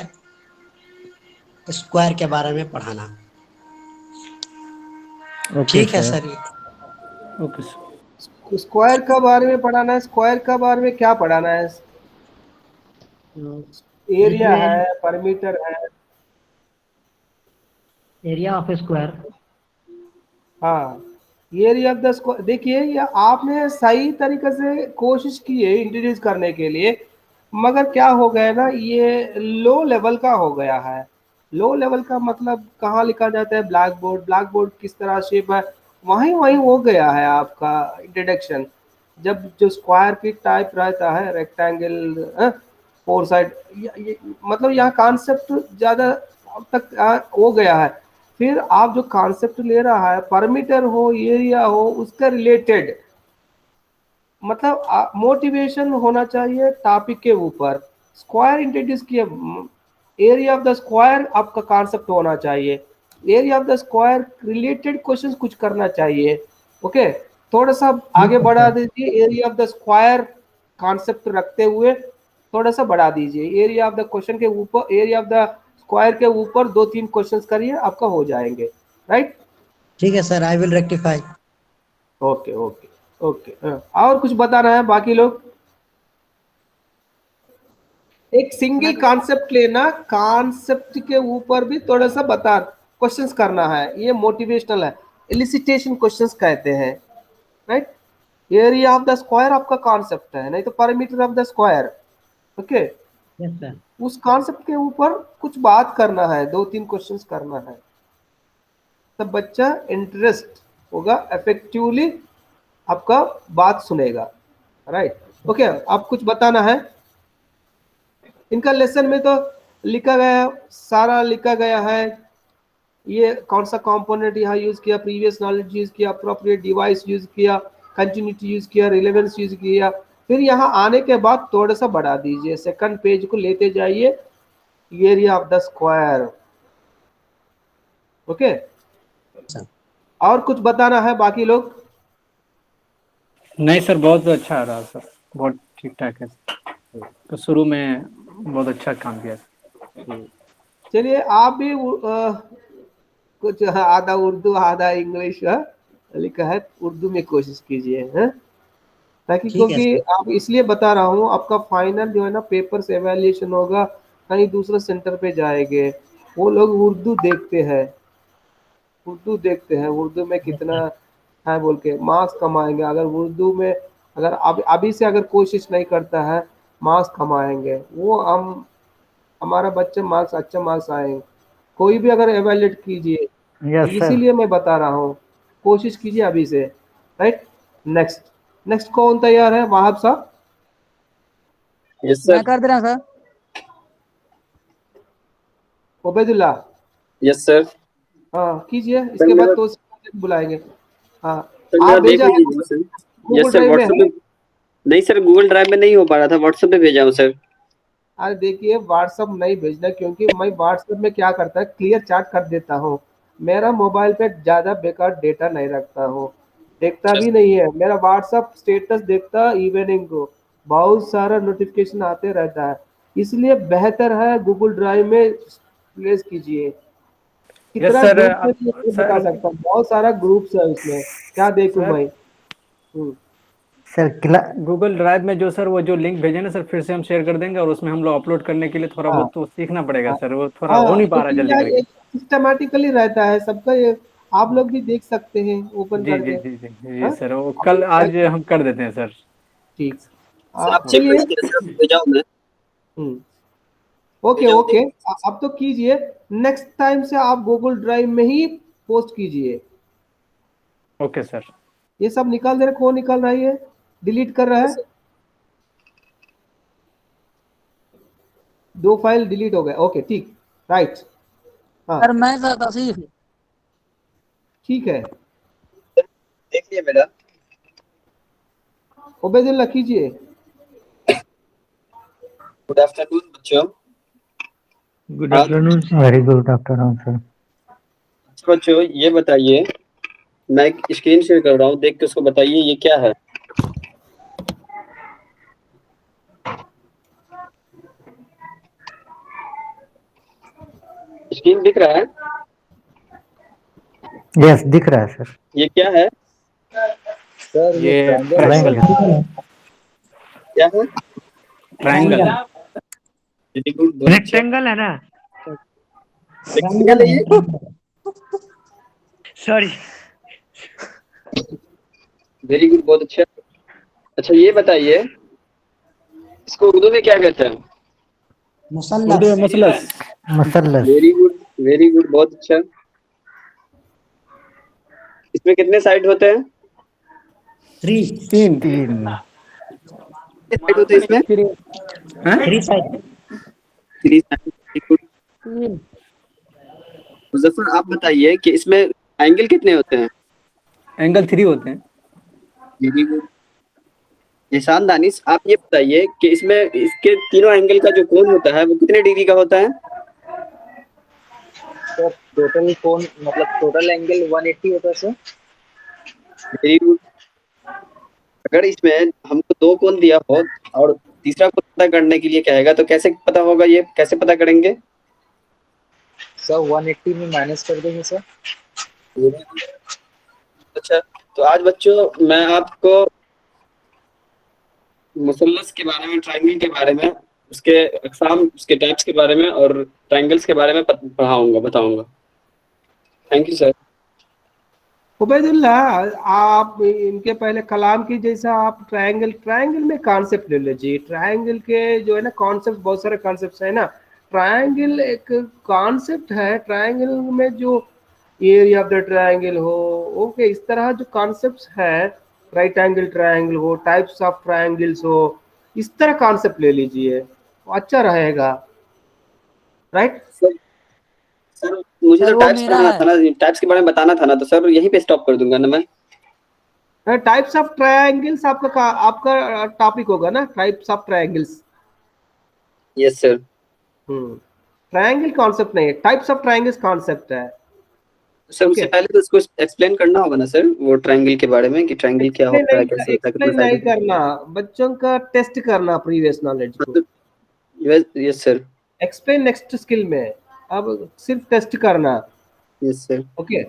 स्क्वायर के बारे में पढ़ाना। ठीक है सर। Okay sir. स्क्वायर का बारे में पढ़ाना है? स्क्वायर का बारे में क्या पढ़ाना है? एरिया है, परमीटर है, एरिया ऑफ स्क्वायर। हाँ एरिया ऑफ द स्क्वायर। देखिए ये आपने सही तरीके से कोशिश की है इंट्रोड्यूस करने के लिए, मगर क्या हो गया ना, ये लो लेवल का हो गया है। लो लेवल का मतलब कहाँ लिखा जाता है? Black board. ब्लैक बोर्ड किस तरह शेप है, वहीं वहीं हो गया है आपका इंट्रोडक्शन। जब जो स्क्वायर की टाइप रहता है, रेक्टेंगल, 4 साइड, मतलब यहाँ कॉन्सेप्ट ज़्यादा अब तक हो गया है। फिर आप जो कॉन्सेप्ट ले रहा है, परमीटर हो, एरिया हो, उसका रिलेटेड मतलब मोटिवेशन होना चाहिए टॉपिक के ऊपर। स्क्वायर इंट्रोड्यूस किया, एरिया ऑफ द स्क्वायर आपका कॉन्सेप्ट होना चाहिए, area of the square related question कुछ करना चाहिए। ओके, थोड़ा सा आगे बढ़ा दीजिए, area of the square concept रखते हुए थोड़ा सा बढ़ा दीजिए, एरिया ऑफ द क्वेश्चन के ऊपर, एरिया ऑफ द स्क्वायर के ऊपर 2-3 क्वेश्चंस करिए, आपका हो जाएंगे। राइट, ठीक है sir, I will rectify. Okay okay okay. और कुछ बताना है बाकी लोग? एक सिंगल कॉन्सेप्ट लेना, कॉन्सेप्ट के ऊपर भी थोड़ा सा बता क्वेश्चंस करना है, ये मोटिवेशनल है, एलिसिटेशन क्वेश्चंस कहते हैं। Right, area of the square आपका कॉन्सेप्ट है, नहीं तो parameter of the square. Okay, yes sir. उस कॉन्सेप्ट के ऊपर कुछ बात करना है, 2-3 क्वेश्चंस करना है, तब बच्चा इंटरेस्ट होगा, इफेक्टिवली आपका बात सुनेगा। Right, okay. आप कुछ बताना है? इनका लेसन में तो लिखा गया, सारा लिखा गया है, ये कौन सा कंपोनेंट यहाँ यूज किया, प्रीवियस नॉलेज यूज किया, अप्रोप्रिएट डिवाइस यूज किया, कंटिन्यूटी यूज किया, रिलेवेंस यूज किया। फिर यहाँ आने के बाद थोड़ा सा बढ़ा दीजिए, सेकंड पेज को लेते जाइए, area of the square. Okay, और कुछ बताना है बाकी लोग? नहीं सर, बहुत अच्छा आ रहा सर, बहुत ठीक ठाक है। तो शुरू में बहुत अच्छा काम किया। चलिए, आप भी कुछ आधा उर्दू आधा इंग्लिश लिखा है, उर्दू में कोशिश कीजिए, हैं, ताकि क्योंकि आप इसलिए बता रहा हूँ, आपका फाइनल जो है ना पेपर से एवेल्यूएशन होगा, कहीं दूसरे सेंटर पे जाएंगे, वो लोग उर्दू देखते हैं, उर्दू देखते हैं, उर्दू में कितना है बोल के मार्क्स कमाएंगे। अगर उर्दू में अगर अभी से अगर कोशिश नहीं करता है, मार्क्स कमाएंगे वो, हम हमारा बच्चे मार्क्स, अच्छे मार्क्स आएंगे। कोई भी अगर एवेल्यूएट कीजिए, इसीलिए मैं बता रहा हूँ, कोशिश कीजिए अभी से। राइट, नेक्स्ट कौन तैयार है? वाहब साहब? Yes sir. मैं कर दे रहा हूं सर। उबैदुल्ला? Yes sir. हाँ कीजिए, इसके बाद तो बुलाएंगे। हाँ, आप भेजा है? यस सर, व्हाट्सएप में। नहीं सर, गूगल ड्राइव में नहीं हो पा रहा था, व्हाट्सएप पे भेजा हूँ सर। अरे देखिए, व्हाट्सएप नहीं भेजना, क्योंकि मैं व्हाट्सएप में क्या करता है, क्लियर चार्ट कर देता हूँ। मेरा मोबाइल पे ज्यादा बेकार डेटा नहीं रखता हूँ, देखता भी नहीं है। मेरा व्हाट्सएप स्टेटस देखता इवनिंग को, बहुत सारा नोटिफिकेशन आते रहता है, इसलिए बेहतर है गूगल ड्राइव में प्लेस कीजिए। कितना ग्रुप बता सकता हूँ, बहुत सारा ग्रुप्स है उसमें, क्या देखूं मैं। सर गूगल ड्राइव में जो सर वो जो लिंक भेजे ना सर, फिर से हम शेयर कर देंगे, और उसमें हम लोग अपलोड करने के लिए थोड़ा बहुत तो सीखना पड़ेगा सर, वो थोड़ा हो नहीं पा रहा जल्दी करके। सिस्टमैटिकली रहता है सबका, ये आप लोग भी देख सकते हैं ओपन करके। जी जी जी जी सर, वो कल आज हम कर देते हैं सर। ठीक, ओके ओके, अब तो कीजिए, नेक्स्ट टाइम से आप गूगल ड्राइव में ही पोस्ट कीजिए। Okay sir. ये सब निकाल दे रहे, कौन निकाल रहा है? डिलीट कर रहा है, 2 फाइल डिलीट हो गए। ओके ठीक, राइट। हाँ सर मैं तौसीफ। ठीक है, देखिए बेटा। उबैदुल्ला कीजिए। गुड आफ्टरनून बच्चों। Good afternoon, very good afternoon sir. बच्चों ये बताइए, मैं एक स्क्रीन शेयर कर रहा हूँ, देख के उसको बताइए ये क्या है। स्क्रीन दिख रहा है? यस दिख रहा है सर। ये क्या है सर? ये ट्रायंगल क्या है? ट्रायंगल। रेक्टेंगल है ना? रेक्टेंगल है ये? सॉरी। वेरी गुड, बहुत अच्छा। अच्छा ये बताइए, इसको उर्दू में क्या कहते हैं? मुसल्लस। मसलस। वेरी गुड, बहुत अच्छा। इसमें कितने साइड होते हैं? 3 साइड होते हैं इसमें? 3 साइड। 3 साइड। मुजफ्फर आप बताइए कि इसमें एंगल कितने होते हैं? एंगल 3 होते हैं। Very good. एहसान दानिश, आप ये बताइए कि इसमें इसके तीनों एंगल का जो कोण होता है वो कितने डिग्री का होता है? सर टोटल कोण मतलब टोटल एंगल 180 होता है सर। Very good. अगर इसमें हमको दो कोण दिया हो और तीसरा कोण पता करने के लिए कहेगा तो कैसे पता होगा, ये कैसे पता करेंगे? सर 180 में माइनस कर देंगे सर। अच्छा, तो आज बच्चों मैं आपको मुसल्लस के बारे में, ट्रायंगल के बारे में, उसके अकसाम, उसके टाइप्स के बारे में और ट्रायंगल्स के बारे में पढ़ाऊंगा, बताऊंगा। Thank you sir. उबैदुल्लाह, आप इनके पहले कलाम की जैसा आप ट्रायंगल में कॉन्सेप्ट ले लीजिए। ट्रायंगल के जो है ना कॉन्सेप्ट, बहुत सारे कॉन्सेप्ट है ना। ट्रायंगल एक कॉन्सेप्ट है। ट्रायंगल में जो एरिया ऑफ द ट्रायंगल हो, ओके, इस तरह जो कॉन्सेप्ट्स है, राइट एंगल ट्रायंगल हो, टाइप्स ऑफ ट्रायंगल्स हो, इस तरह कॉन्सेप्ट ले लीजिए, अच्छा रहेगा। राइट सर मुझे तो टाइप्स पढ़ाना था ना, टाइप्स के बारे में बताना था ना, तो सर यहीं पे स्टॉप कर दूंगा ना मैं। टाइप्स ऑफ ट्रायंगल्स आपका टॉपिक होगा ना, types of triangles. Yes sir. Triangle concept नहीं है, टाइप्स ऑफ ट्रायंगल्स कॉन्सेप्ट है। सर उससे पहले तो इसको एक्सप्लेन करना होगा ना सर, वो ट्रायंगल के बारे में कि ट्रायंगल क्या होता है, कैसे होता है, एक्सप्लेन नहीं करना, बच्चों का टेस्ट करना प्रीवियस नॉलेज को। Yes sir. Explain next skill में, अब सिर्फ टेस्ट करना। Yes sir. ओके,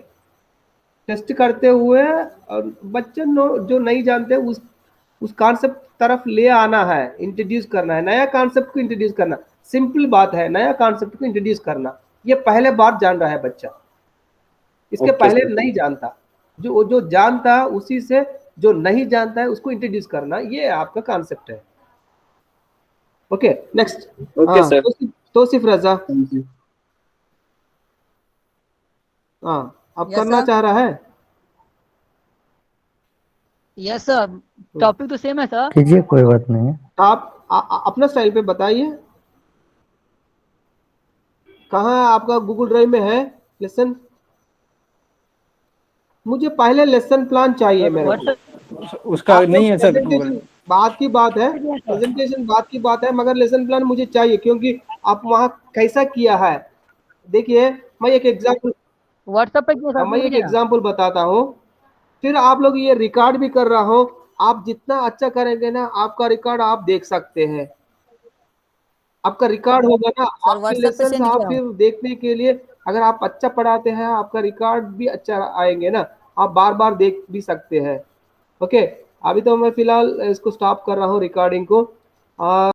टेस्ट करते हुए और बच्चे जो नहीं जानते उस कॉन्सेप्ट तरफ ले आना है, इंट्रोड्यूस करना है, नया कॉन्सेप्ट को इंट्रोड्यूस करना। सिंपल बात है, नया कॉन्सेप्ट को इंट्रोड्यूस करना। ये पहले बार जान रहा है बच्चा, इसके पहले नहीं जानता। जो जानता है उसी से जो नहीं जानता है उसको इंट्रोड्यूस करना, ये आपका कॉन्सेप्ट है। Okay next. Okay sir. Tauseef Raza, हाँ आप करना चाह रहा है? यस सर, टॉपिक तो सेम है सर। कीजिए, कोई बात नहीं है। आप अपना स्टाइल पे बताइए, कहाँ आपका गूगल ड्राइव में है लेसन? मुझे पहले लेसन प्लान चाहिए मेरे को। उसका नहीं है सर। बात की बात है, प्रेजेंटेशन बात की बात है, मगर लेसन प्लान मुझे चाहिए, क्योंकि आप वहाँ कैसा किया है। देखिए मैं एक एग्जाम्पल व्हाट्सएप पे मैं एक एग्जाम्पल बताता हूँ, फिर आप लोग ये रिकॉर्ड भी कर रहा हो। आप जितना अच्छा करेंगे ना, आपका रिकॉर्ड आप देख सकते हैं, आपका रिकॉर्ड होगा ना, आपके लेसन आप फिर देखने के लिए, अगर आप अच्छा पढ़ाते हैं आपका रिकॉर्ड भी अच्छा आएंगे ना, आप बार बार देख भी सकते हैं। ओके, अभी तो मैं फिलहाल इसको स्टॉप कर रहा हूँ रिकॉर्डिंग को।